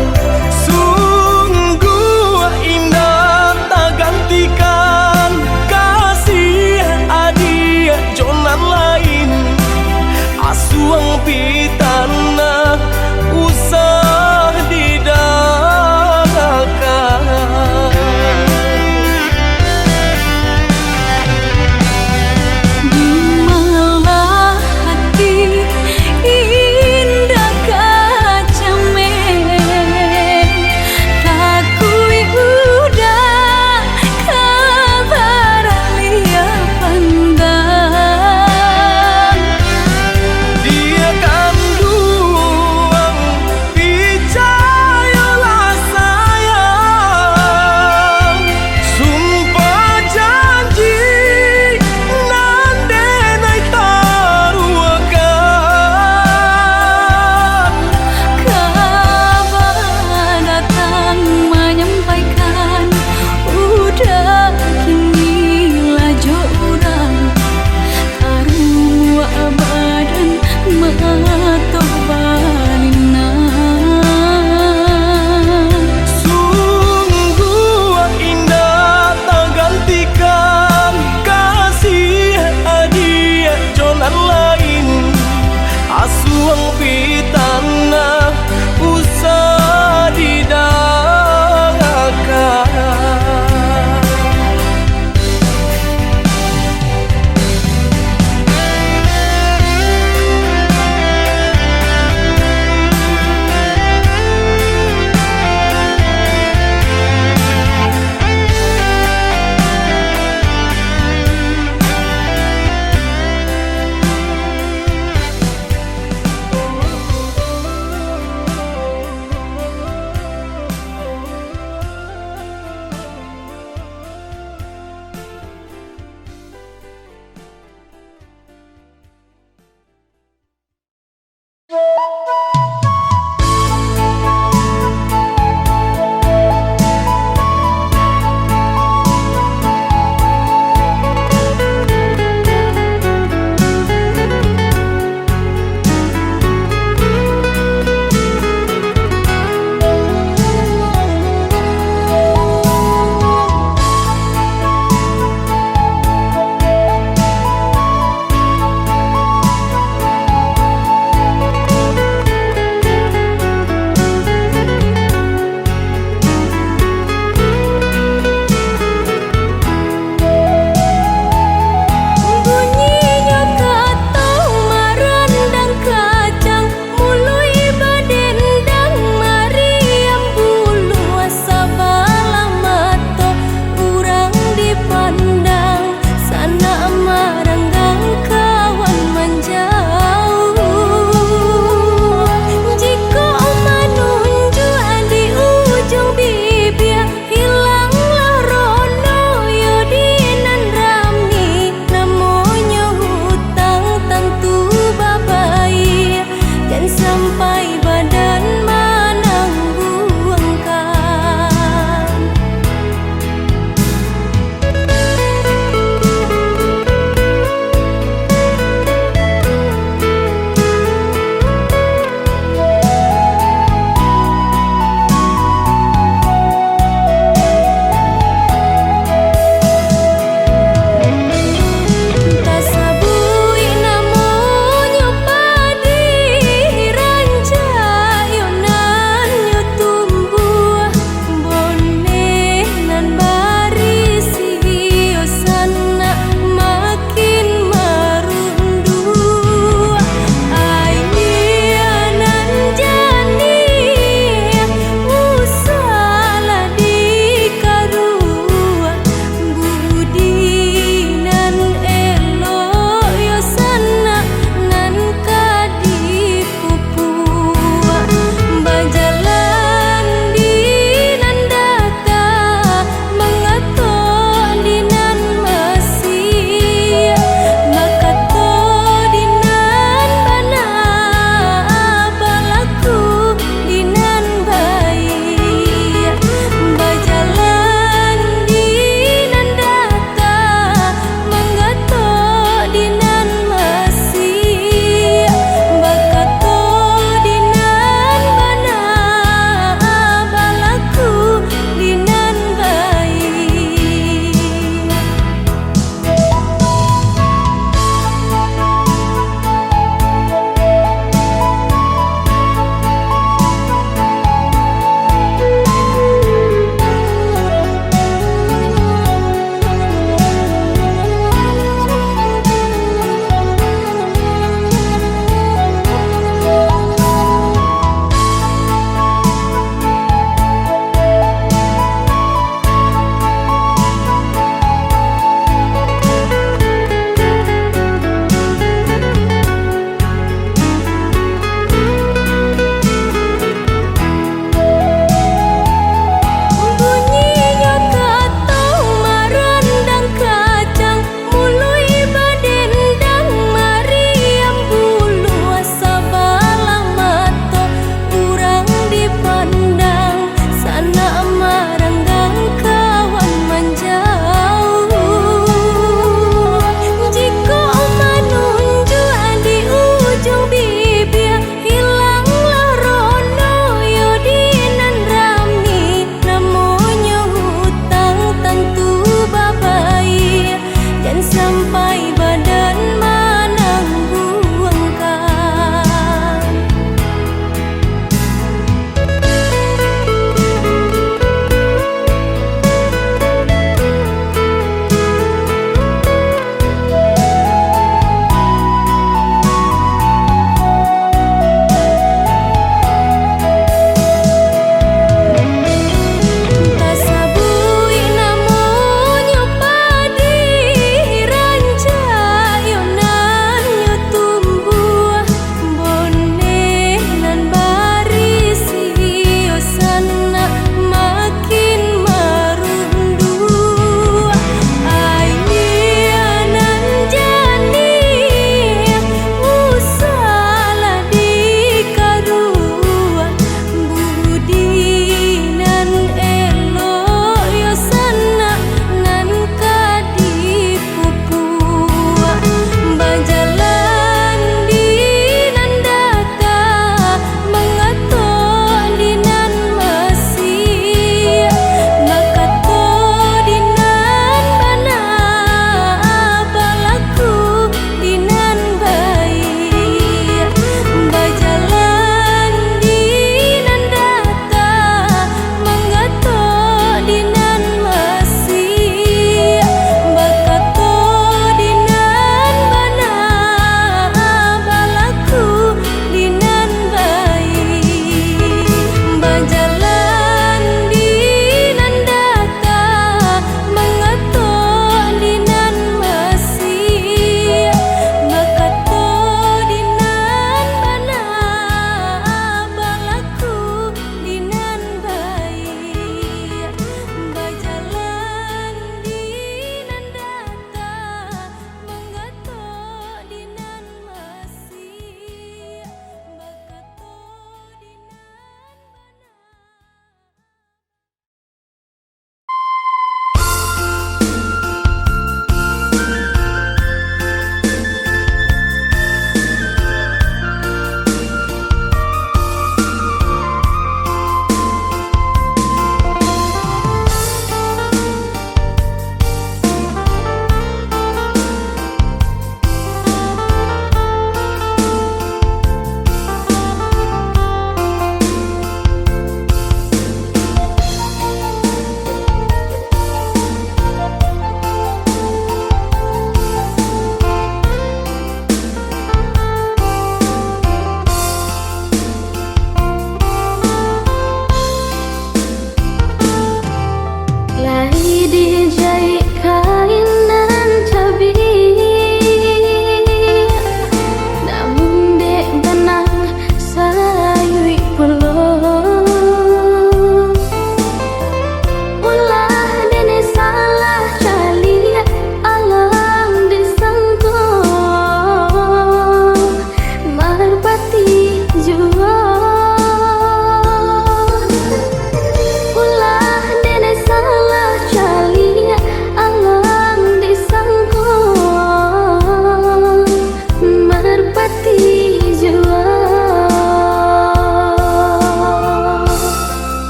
Sungguh indah tak gantikan kasih adia jonan lain, asuang pitana usah didangakan. Dia kandung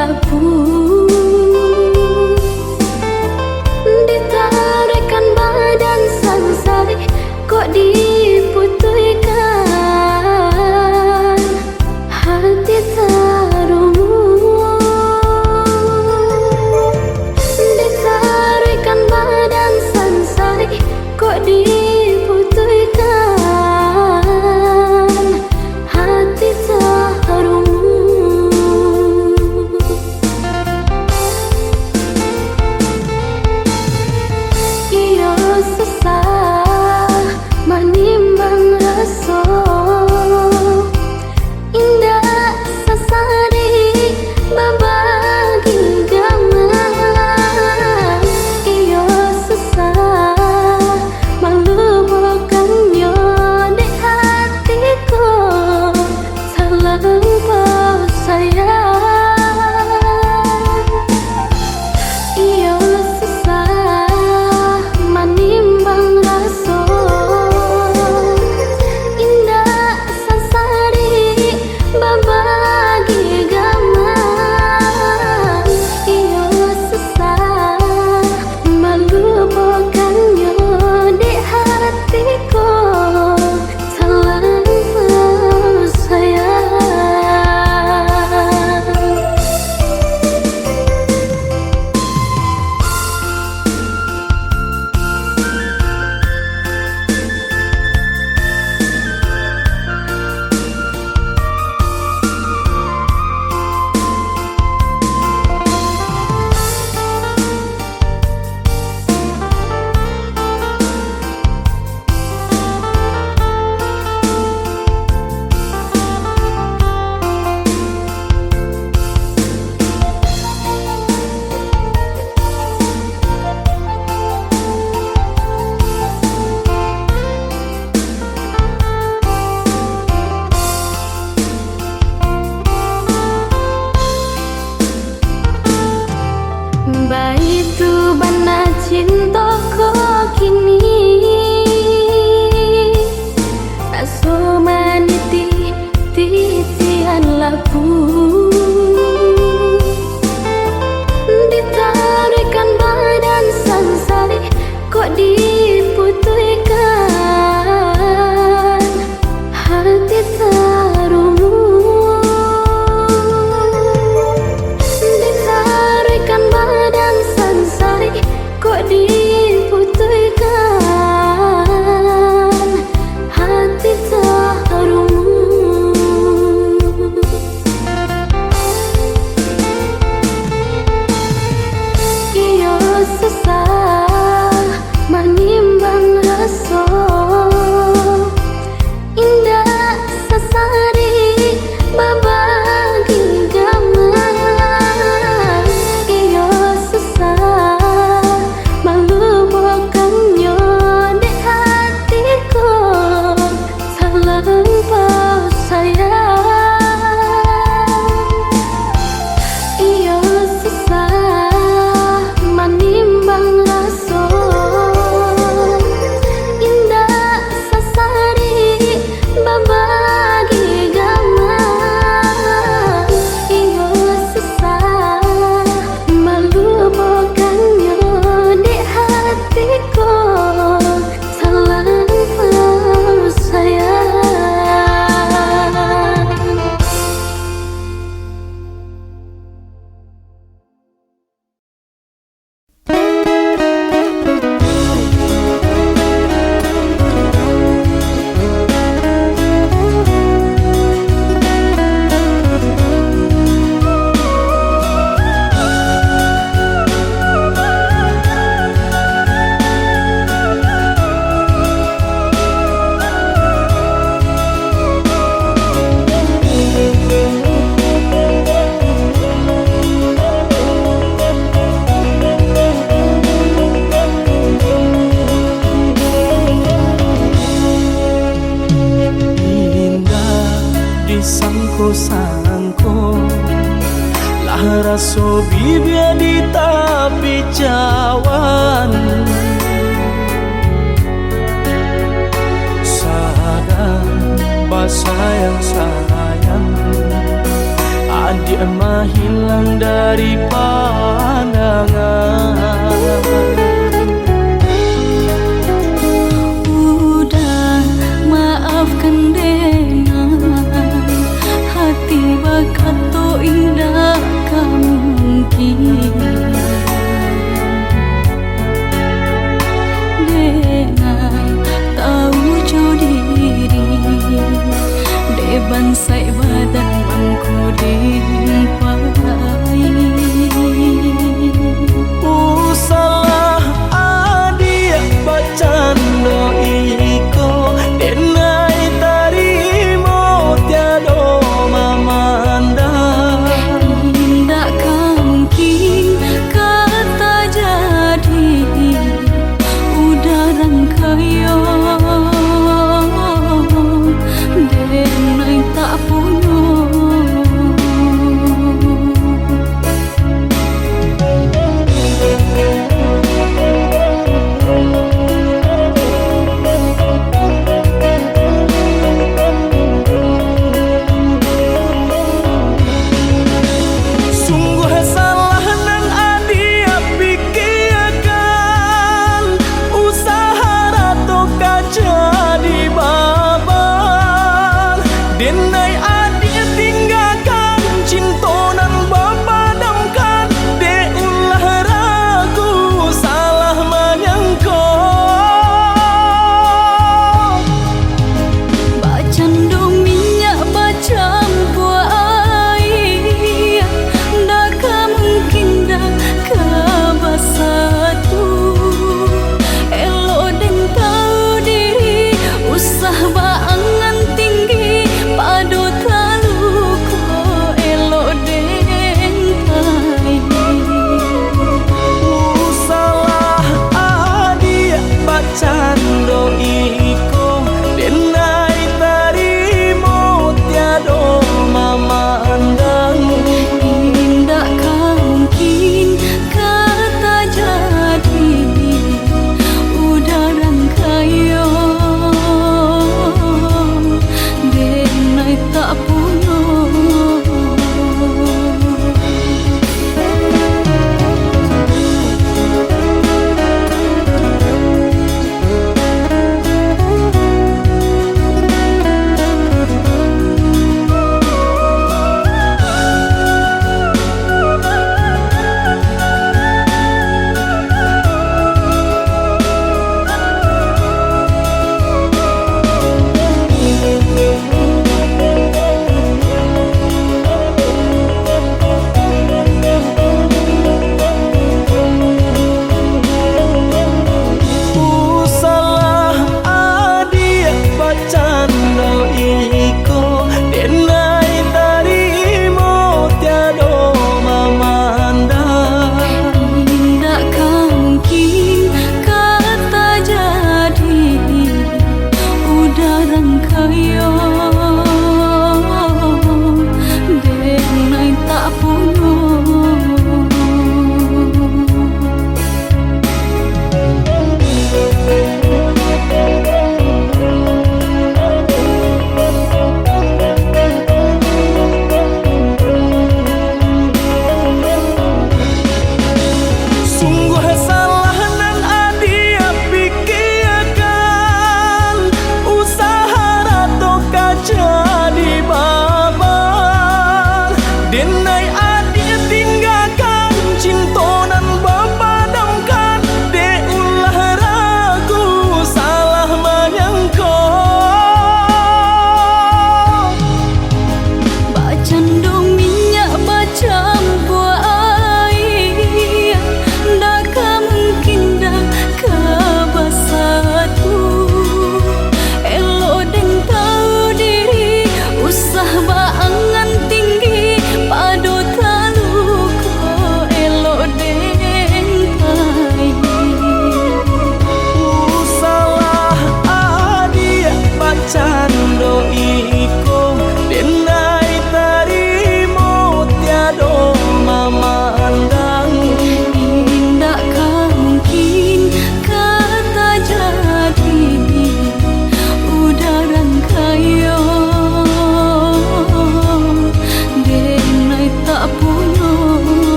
labu, ditarikan badan sangsari kok diputihkan hati tarumu. Ditarikan badan sangsari kok diputihkan hati tarumu. Iyo sesah manimbang rasa indah sasari babagi gaman. Iyo sesah melupakannya di hatiku terlampau sayang. Iyo sesah manimbang rasa indah sasari babagi gaman. Iyo sesah melupakannya di hatiku terlampau sayang. Baitu bana cintaku kini raso maniti titian labu, ditarikan badan sangsari kok diputihkan hati tarumu. Ditarikan badan sangsari kok diputihkan hati tarumu. Iyo sesah manimbang rasa indah sasari babagi gaman. Iyo sesah melupakannya di hatiku terlampau sayang. Iyo sesah manimbang rasa indah sasari babagi gaman. Iyo sesah melupakannya di hatiku terlampau sayang. sangko lah raso bibia di tapi cawan sadar bahasa yang sayang dia mah hilang dari pandangan. Udah maafkan dengan hati bakato indah mungkin. Dengan tahu jo diri deban sai badan mangku dimpai. Salah adia bacando iko denai tarimo tiado mamanda. Indakkah mungkin kata jadi udah rangkayo denai tak punya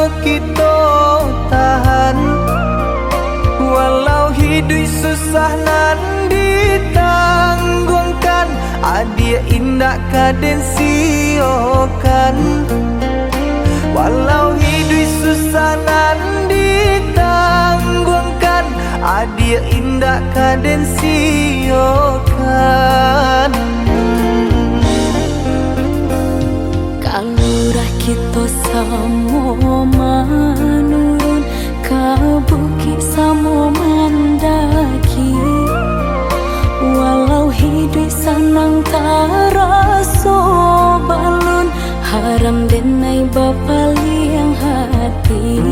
sama kita tahan. Walau hidup susah nan ditanggungkan, adia indah kaden siokan. Walau hidup susah nan ditanggungkan, adia indah kaden siokan. Kalurah kita samo manurun ka bukit samo mandaki, walau hidup sanang taraso balun, haram denai bapaliang hati.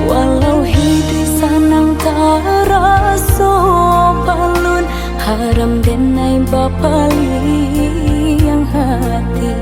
Walau hidup sanang taraso balun, haram denai bapaliang hati.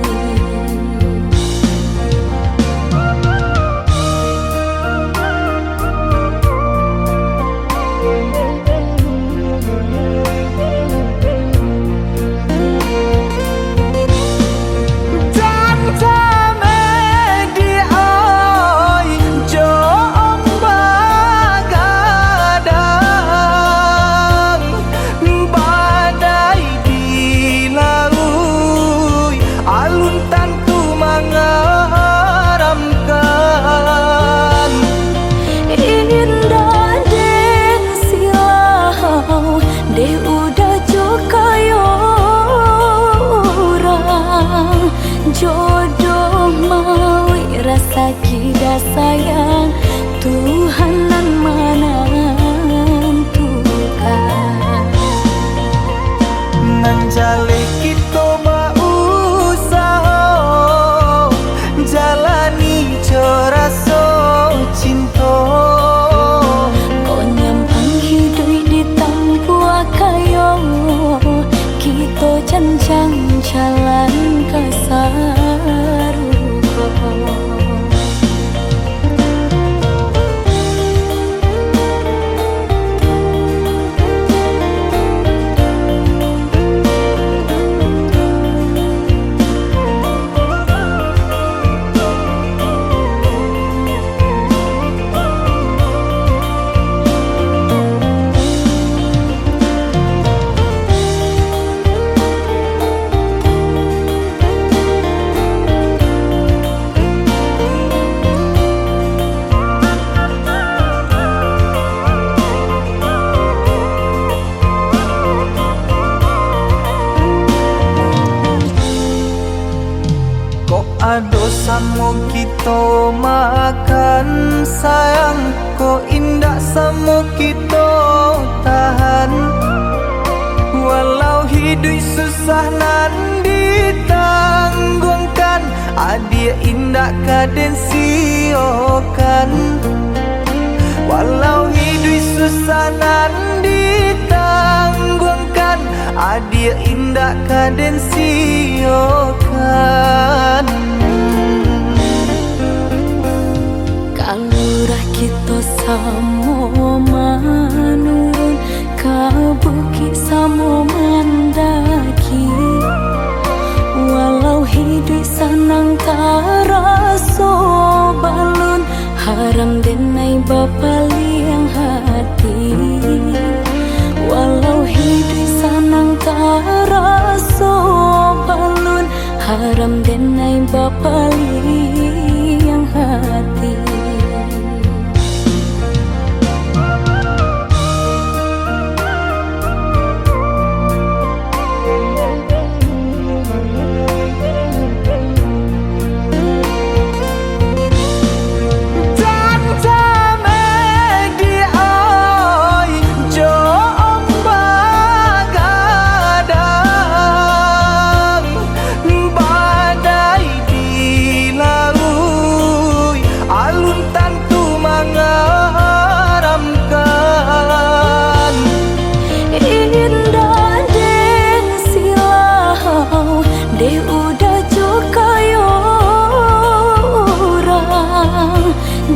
Jodoh mawi rasa kita sayang, Tuhan nan menentukan. Nan jale kita berusaha jalani coraso cinta. Kau nyampang hidup di tanpa kayo, kita cancang jalan kasaruko. Ado samo kita makan sayang, ko indah samo kita tahan. Walau hidup susah nan ditanggungkan, adia indah kaden siokan. Walau hidup susah nan ditanggungkan, adia indah kaden siokan. Kalurah kita samo manurun ka bukit samo mandaki, walau hidup sanang taraso balun, haram denai bapaliang hati. Walau hidup sanang taraso balun, haram denai bapaliang hati.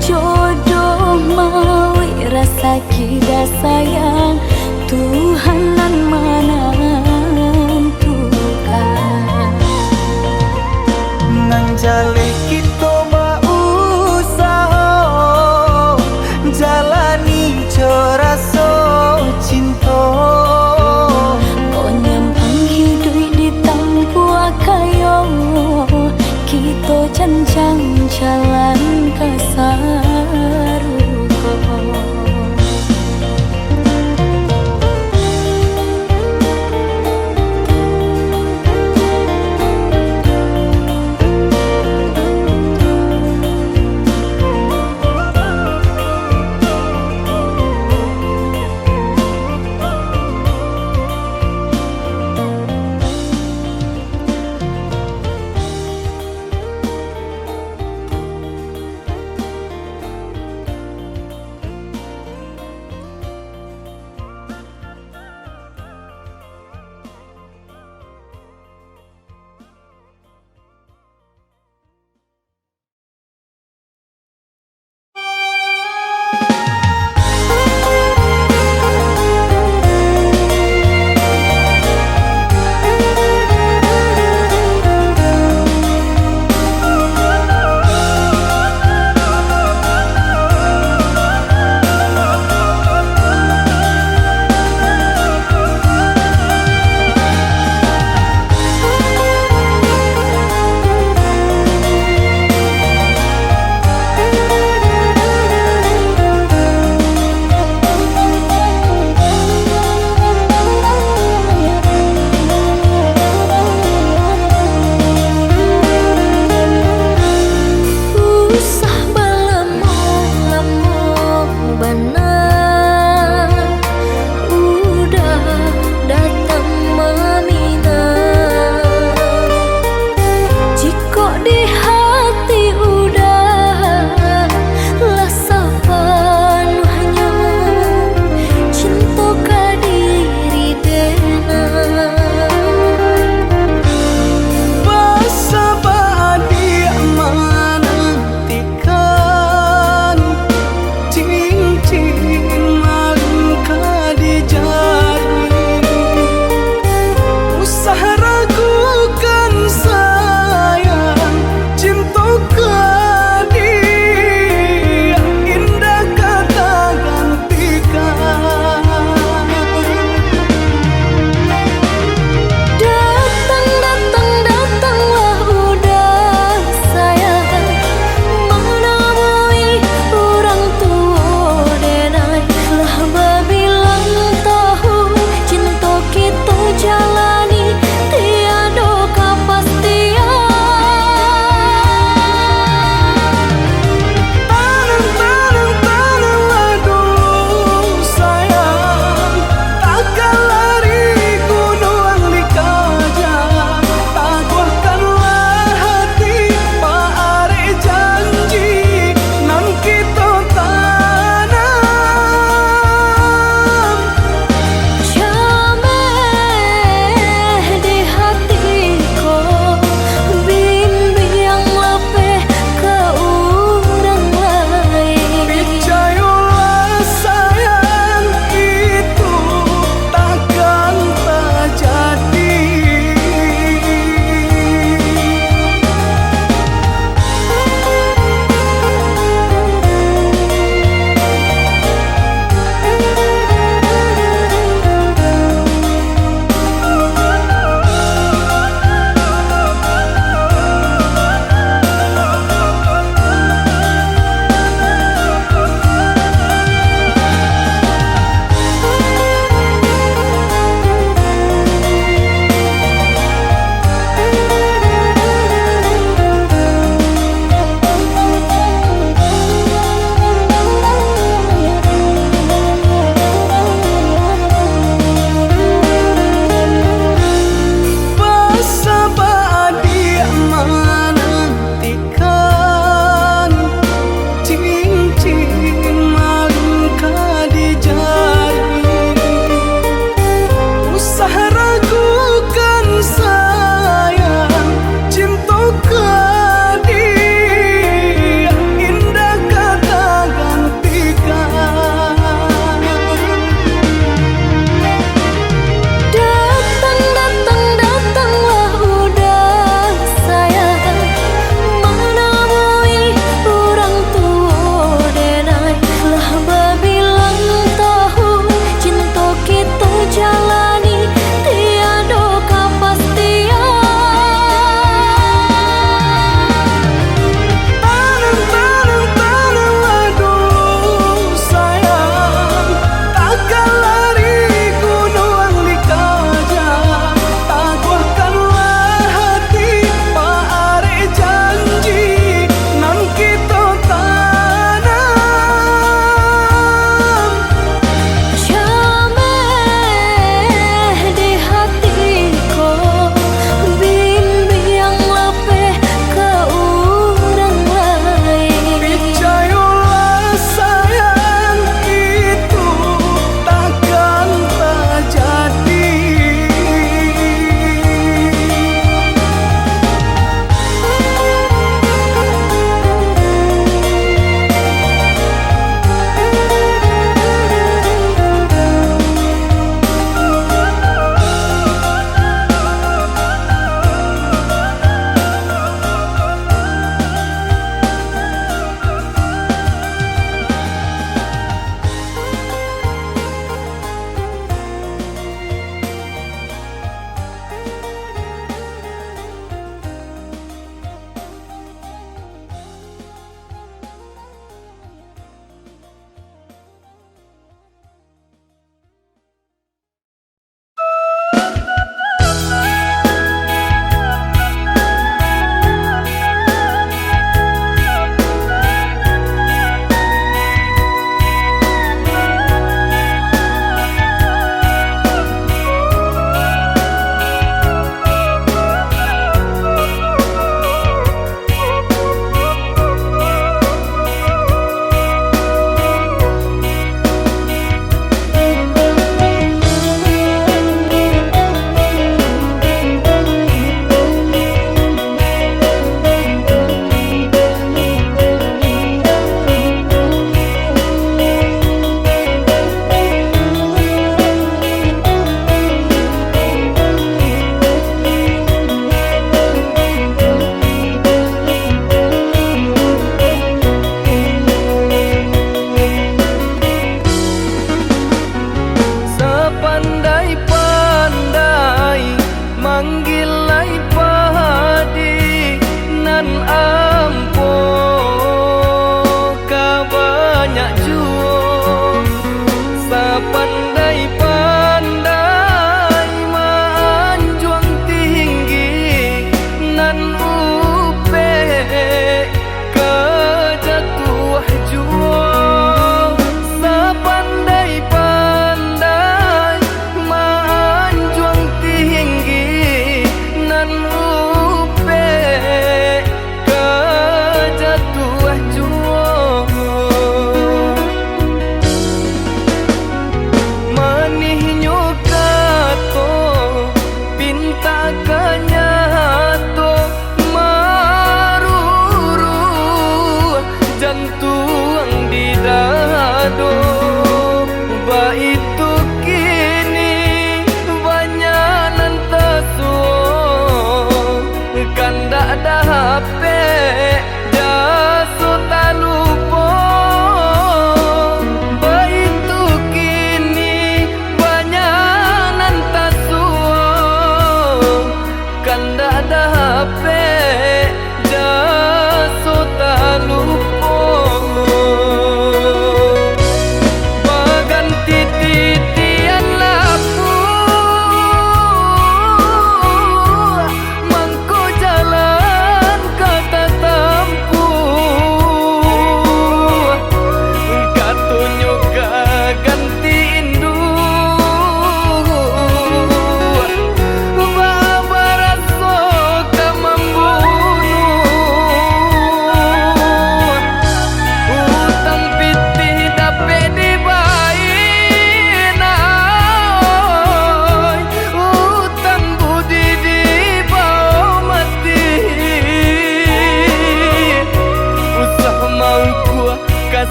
Jodoh mawi rasa kita sayang, Tuhan nan menentukan. Nan jale kita panjang jalan kasaruko.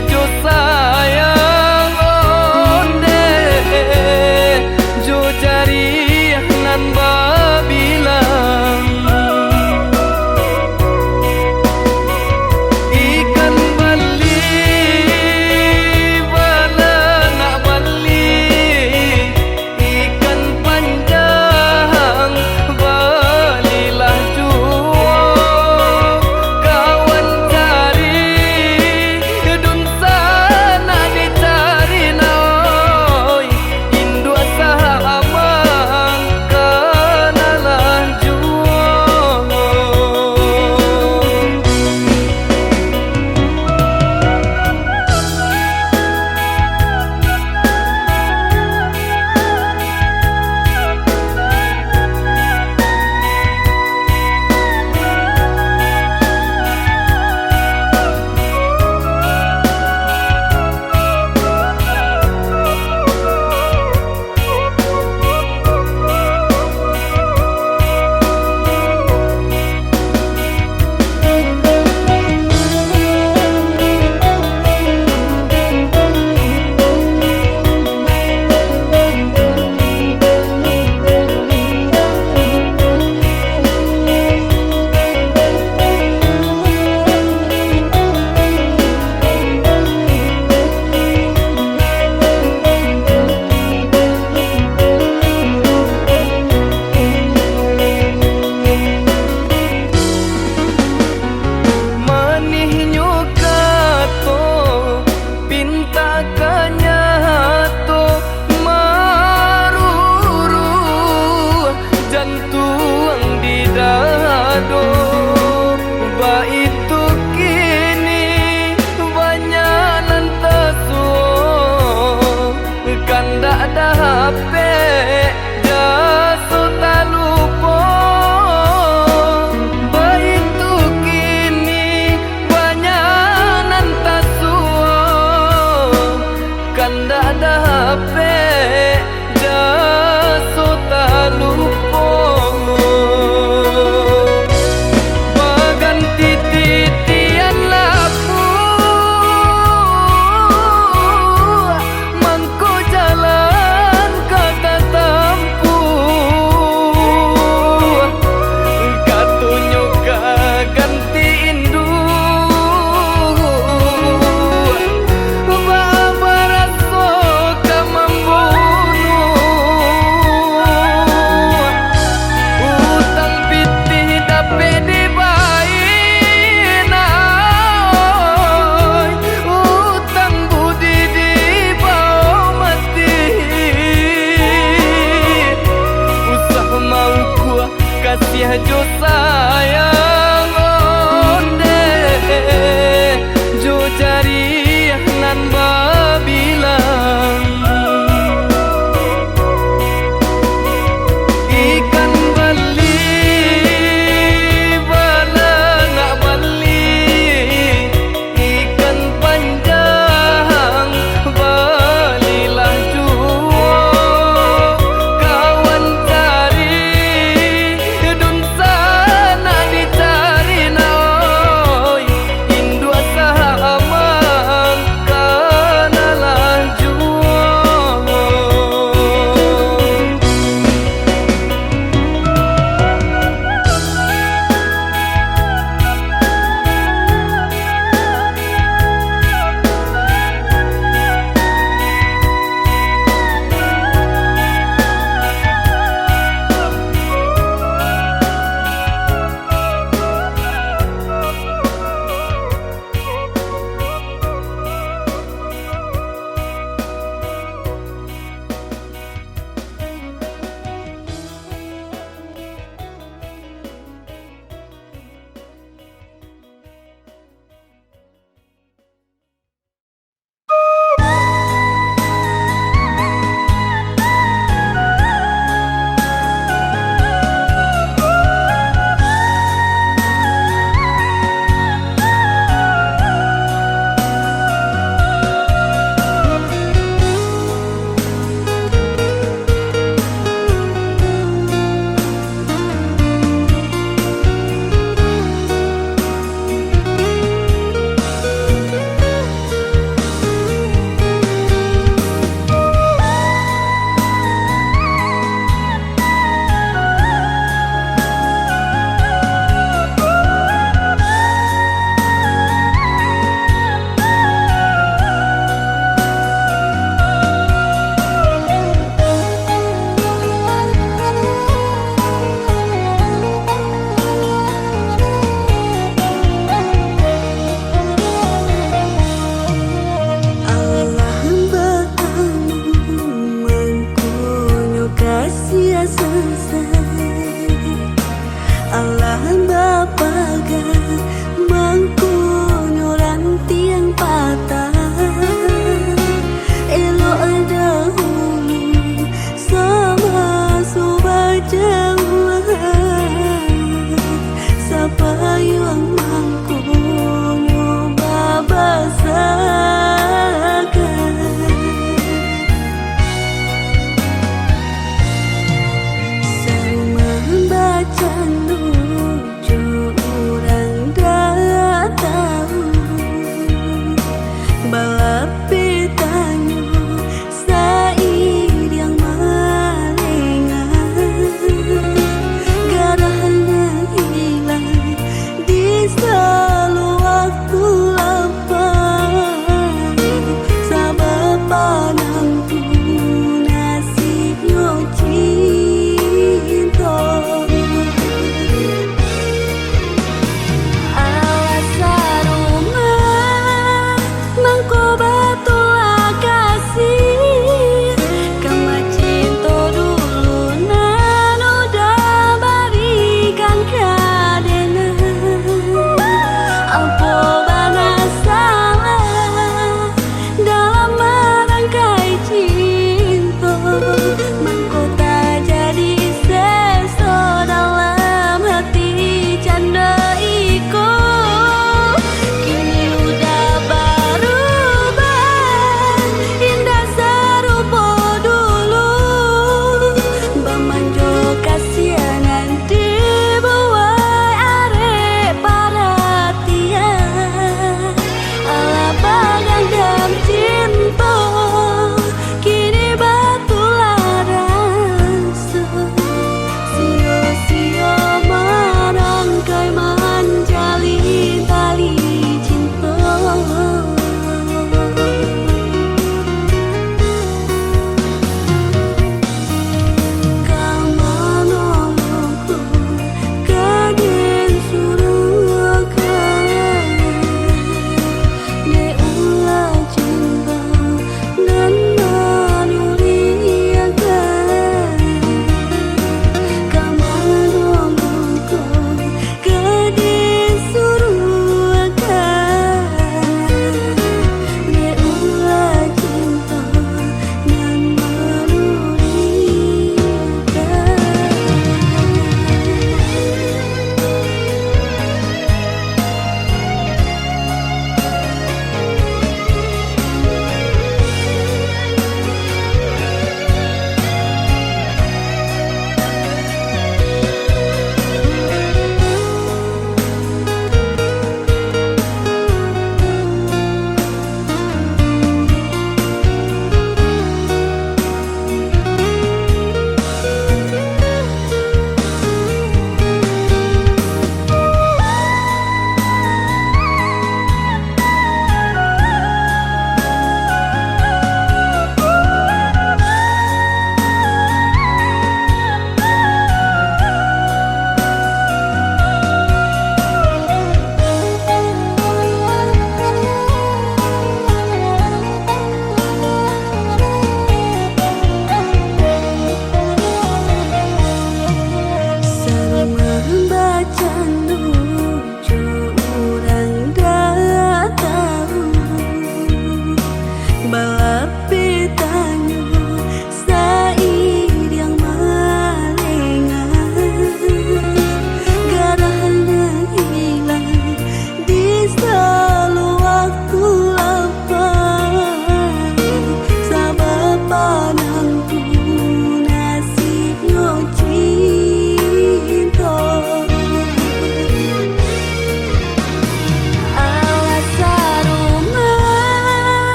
jo sayang onde jo jari nan babilang ikan bali bala nak bali ikan panjang balilah jua kawan cari dun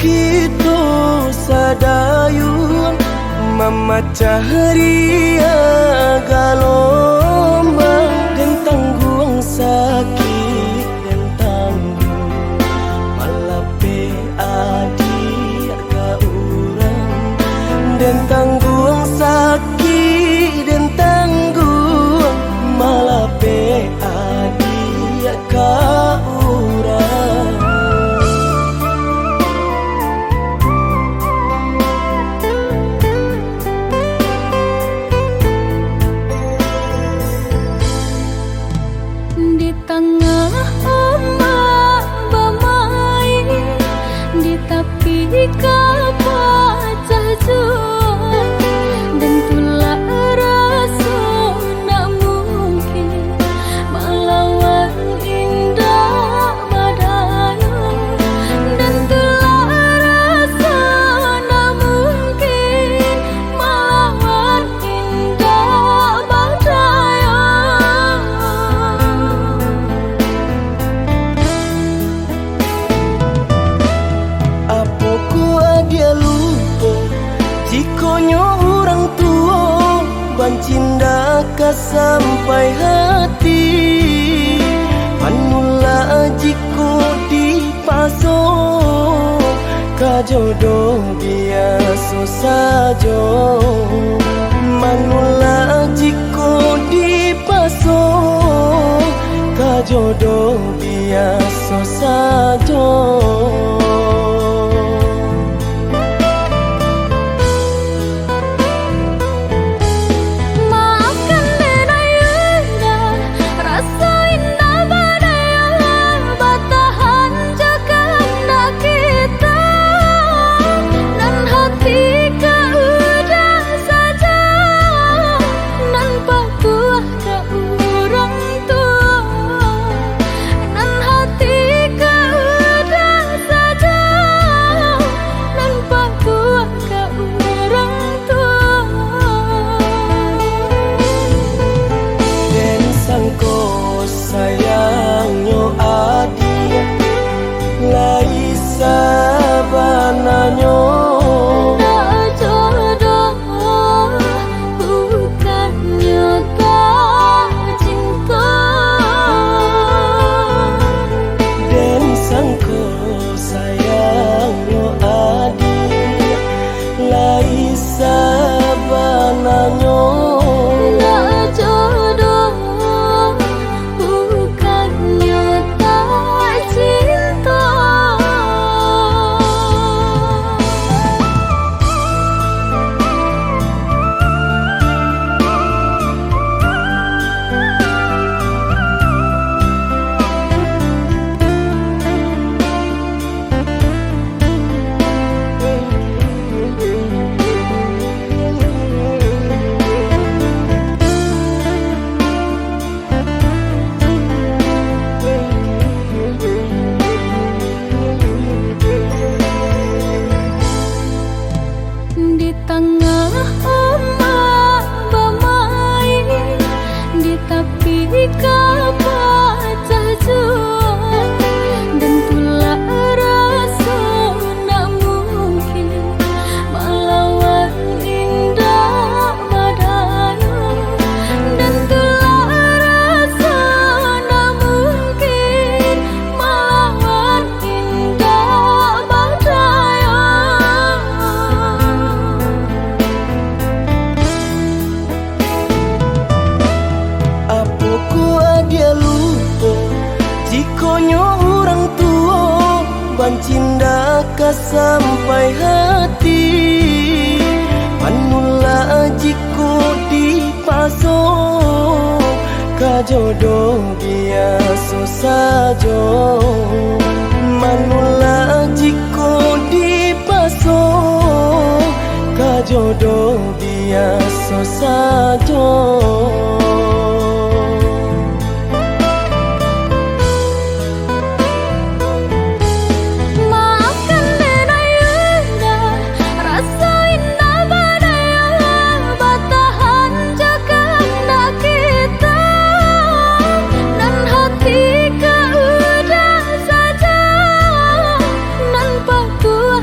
kita sadayun memecah ria gelombang dan tanggung sakit dan tanggung malape adik ka urang dan tanggung sakit dan tanggung malape adik ka urang. Di tengah ombak bermain, di tepi kapal jual, dan tulah rasa nak mungkin melawan indah badai, dan tulah rasa nak mungkin melawan indah badai. Apoko dia lupa jikonyo orang tua bancinda ka sampai hati manula jiko dipaso ka jodoh biasa saja manula jiko dipaso ka jodoh biasa saja. Sayangnya adia Laisa bananyo Tak jodoh bukannya tak cinta, dan sangko sayangnya adia Laisa bananyo tak jodoh bukannya tak cinta. Di tengah ombak bermain, di tepi kapal jual, dan tulah rasa nak mungkin melawan indah badai, dan tulah rasa nak mungkin melawan indah badai. Apoko dia lupa jikonyo orang tua bancinda ka sampai hati manula jiko dipaso ka jodoh biasa saja manula jiko dipaso ka jodoh biasa saja. Tua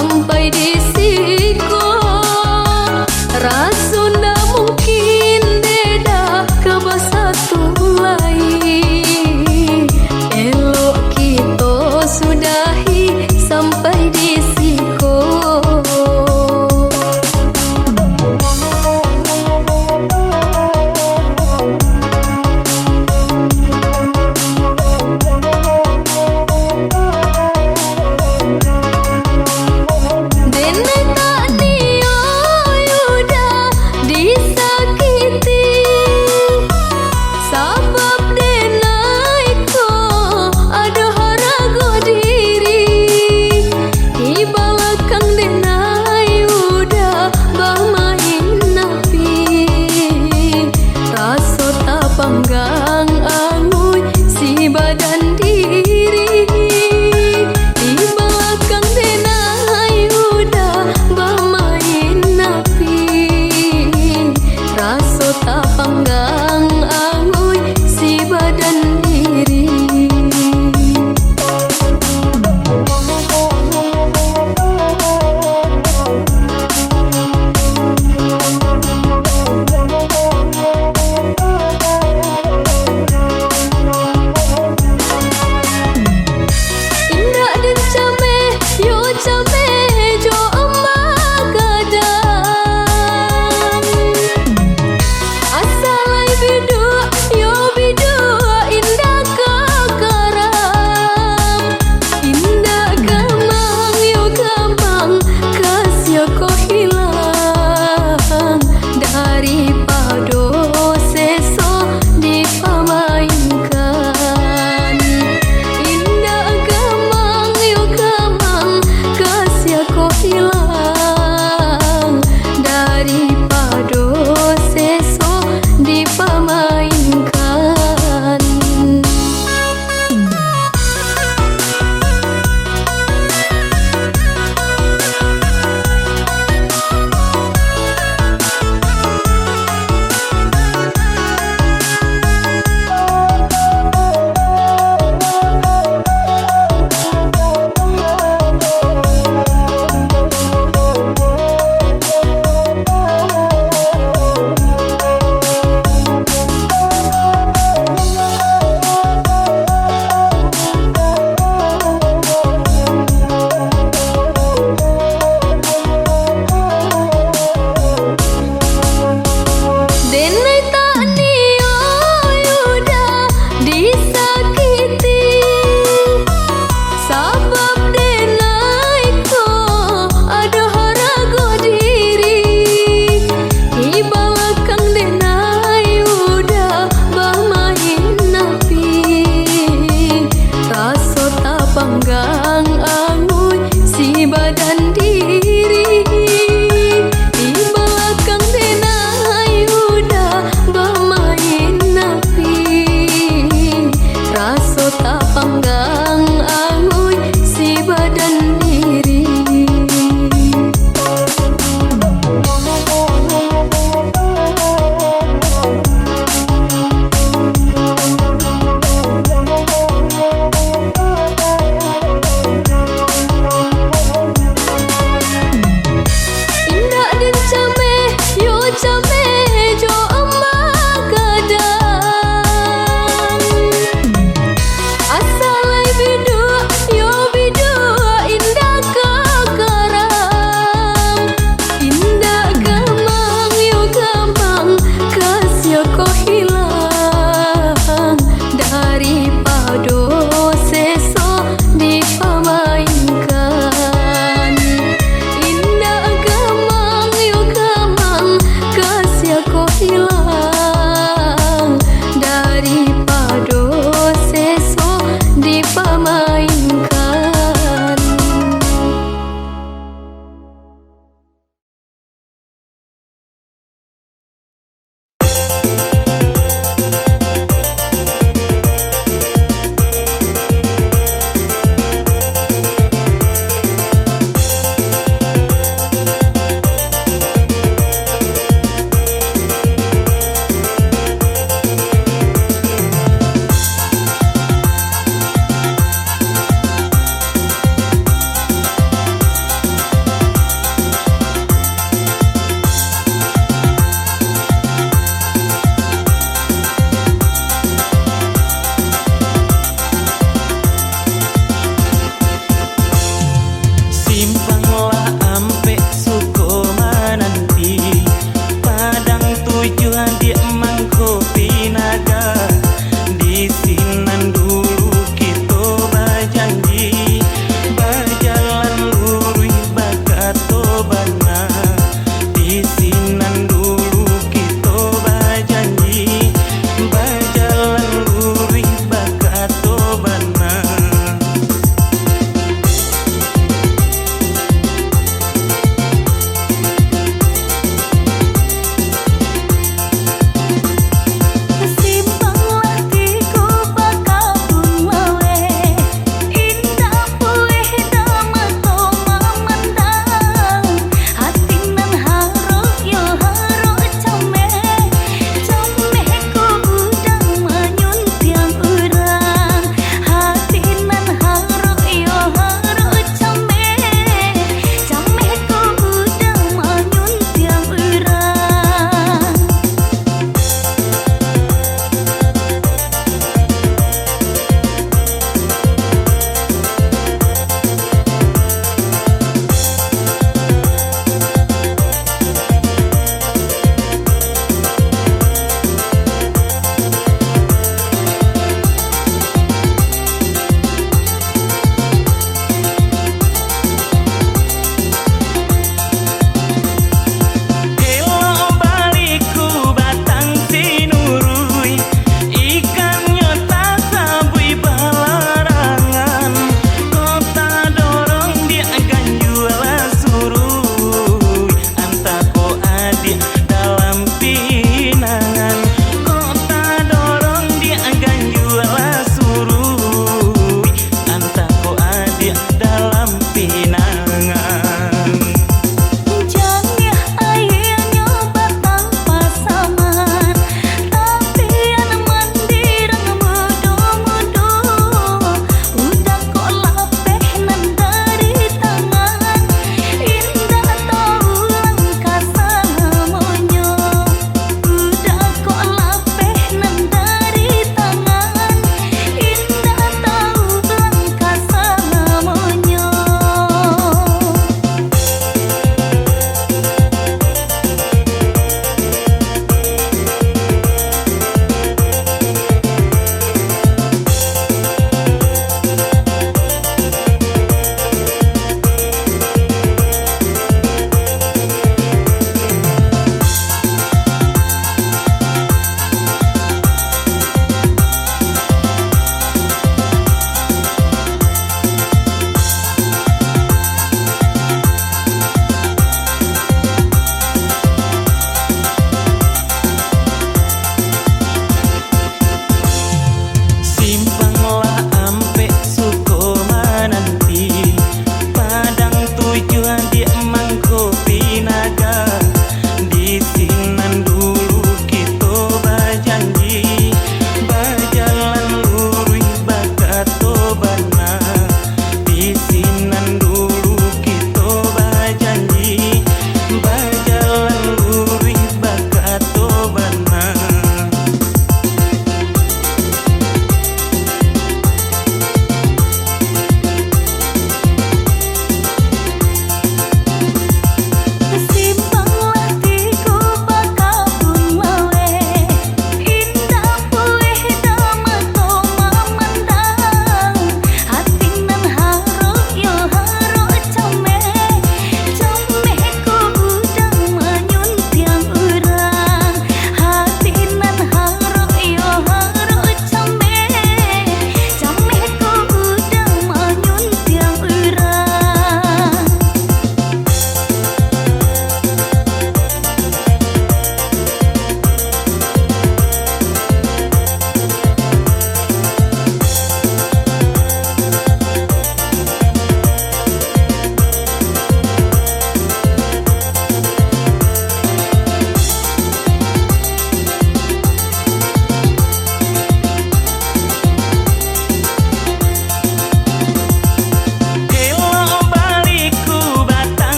sampai di siku. Rasuna mungkin beda ke satu lain. Elok kita sudahi sampai di siku.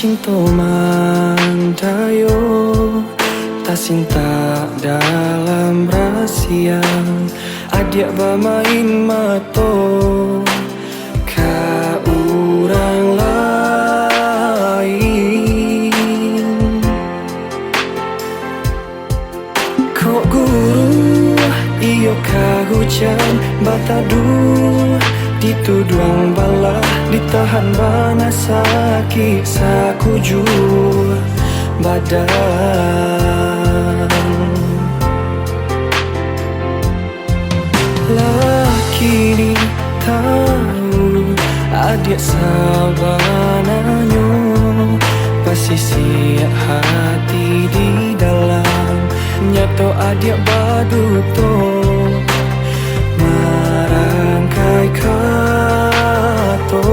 cinta mandayo, tak cinta dalam rahasia. Adik bermain mato ka orang lain. Kok guru iyo ka hujan batadu, dituduang bala ditahan bana sakit sakujur badan. Laki ni tahu adik sabananyo, pasisi hati di dalam nyato adik baduto marangkai kato.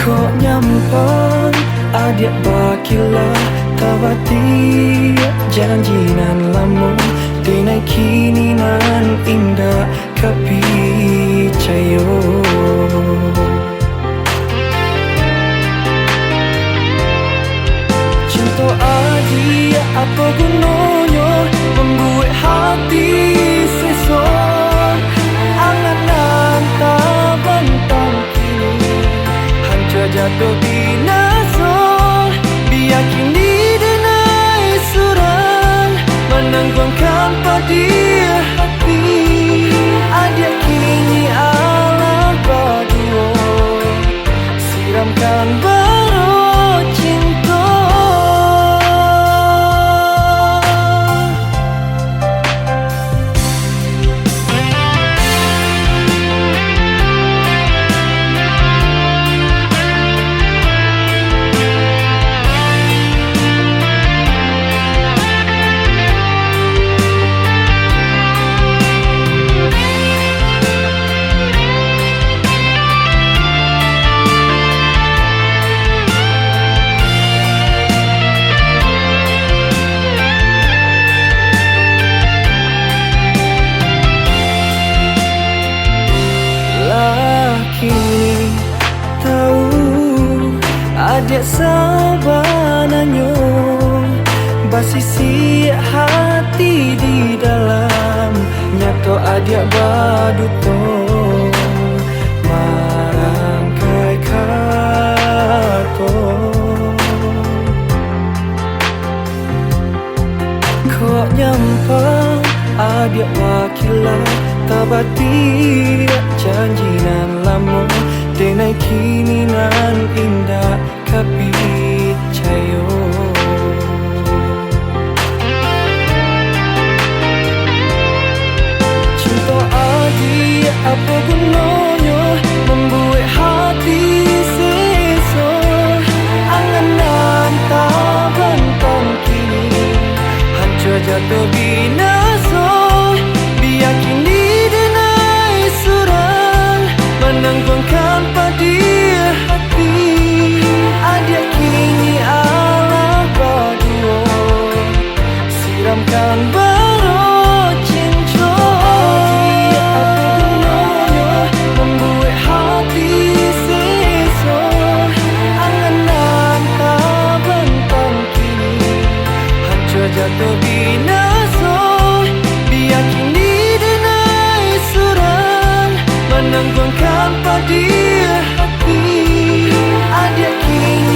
Kok nyampan adik bakilah tawati janjinan lamu dinai kini nan indah kapicayo. Cinta adik apa gunanya membuat hati sesok, angan-angan tak bentang kini hancur jatuh binasa. Biar kini denai suran menangguhkan padi hati. Adik kini alam berdua siramkan baru cinta. Adik sabananyo, basisi hati di dalam nyato adik baduto marangkai kato. Kok nyampang adik wakilah tabati janjinan lamu denai kini nan indah kapicayo. Cinta adik apa gunanya membuat hati sesok, angan-angan tak bentang kini hancur jatuh binasa. Biar kini denai suran menangguhkan padi hati. Adik kini alam berdua siramkan baru cinta. Apa gunanya membuat hati sesok, angan-angan tak bentang kini hancur jatuh binasa. Biar kini denai suran menangguhkan padi hati. Adik kini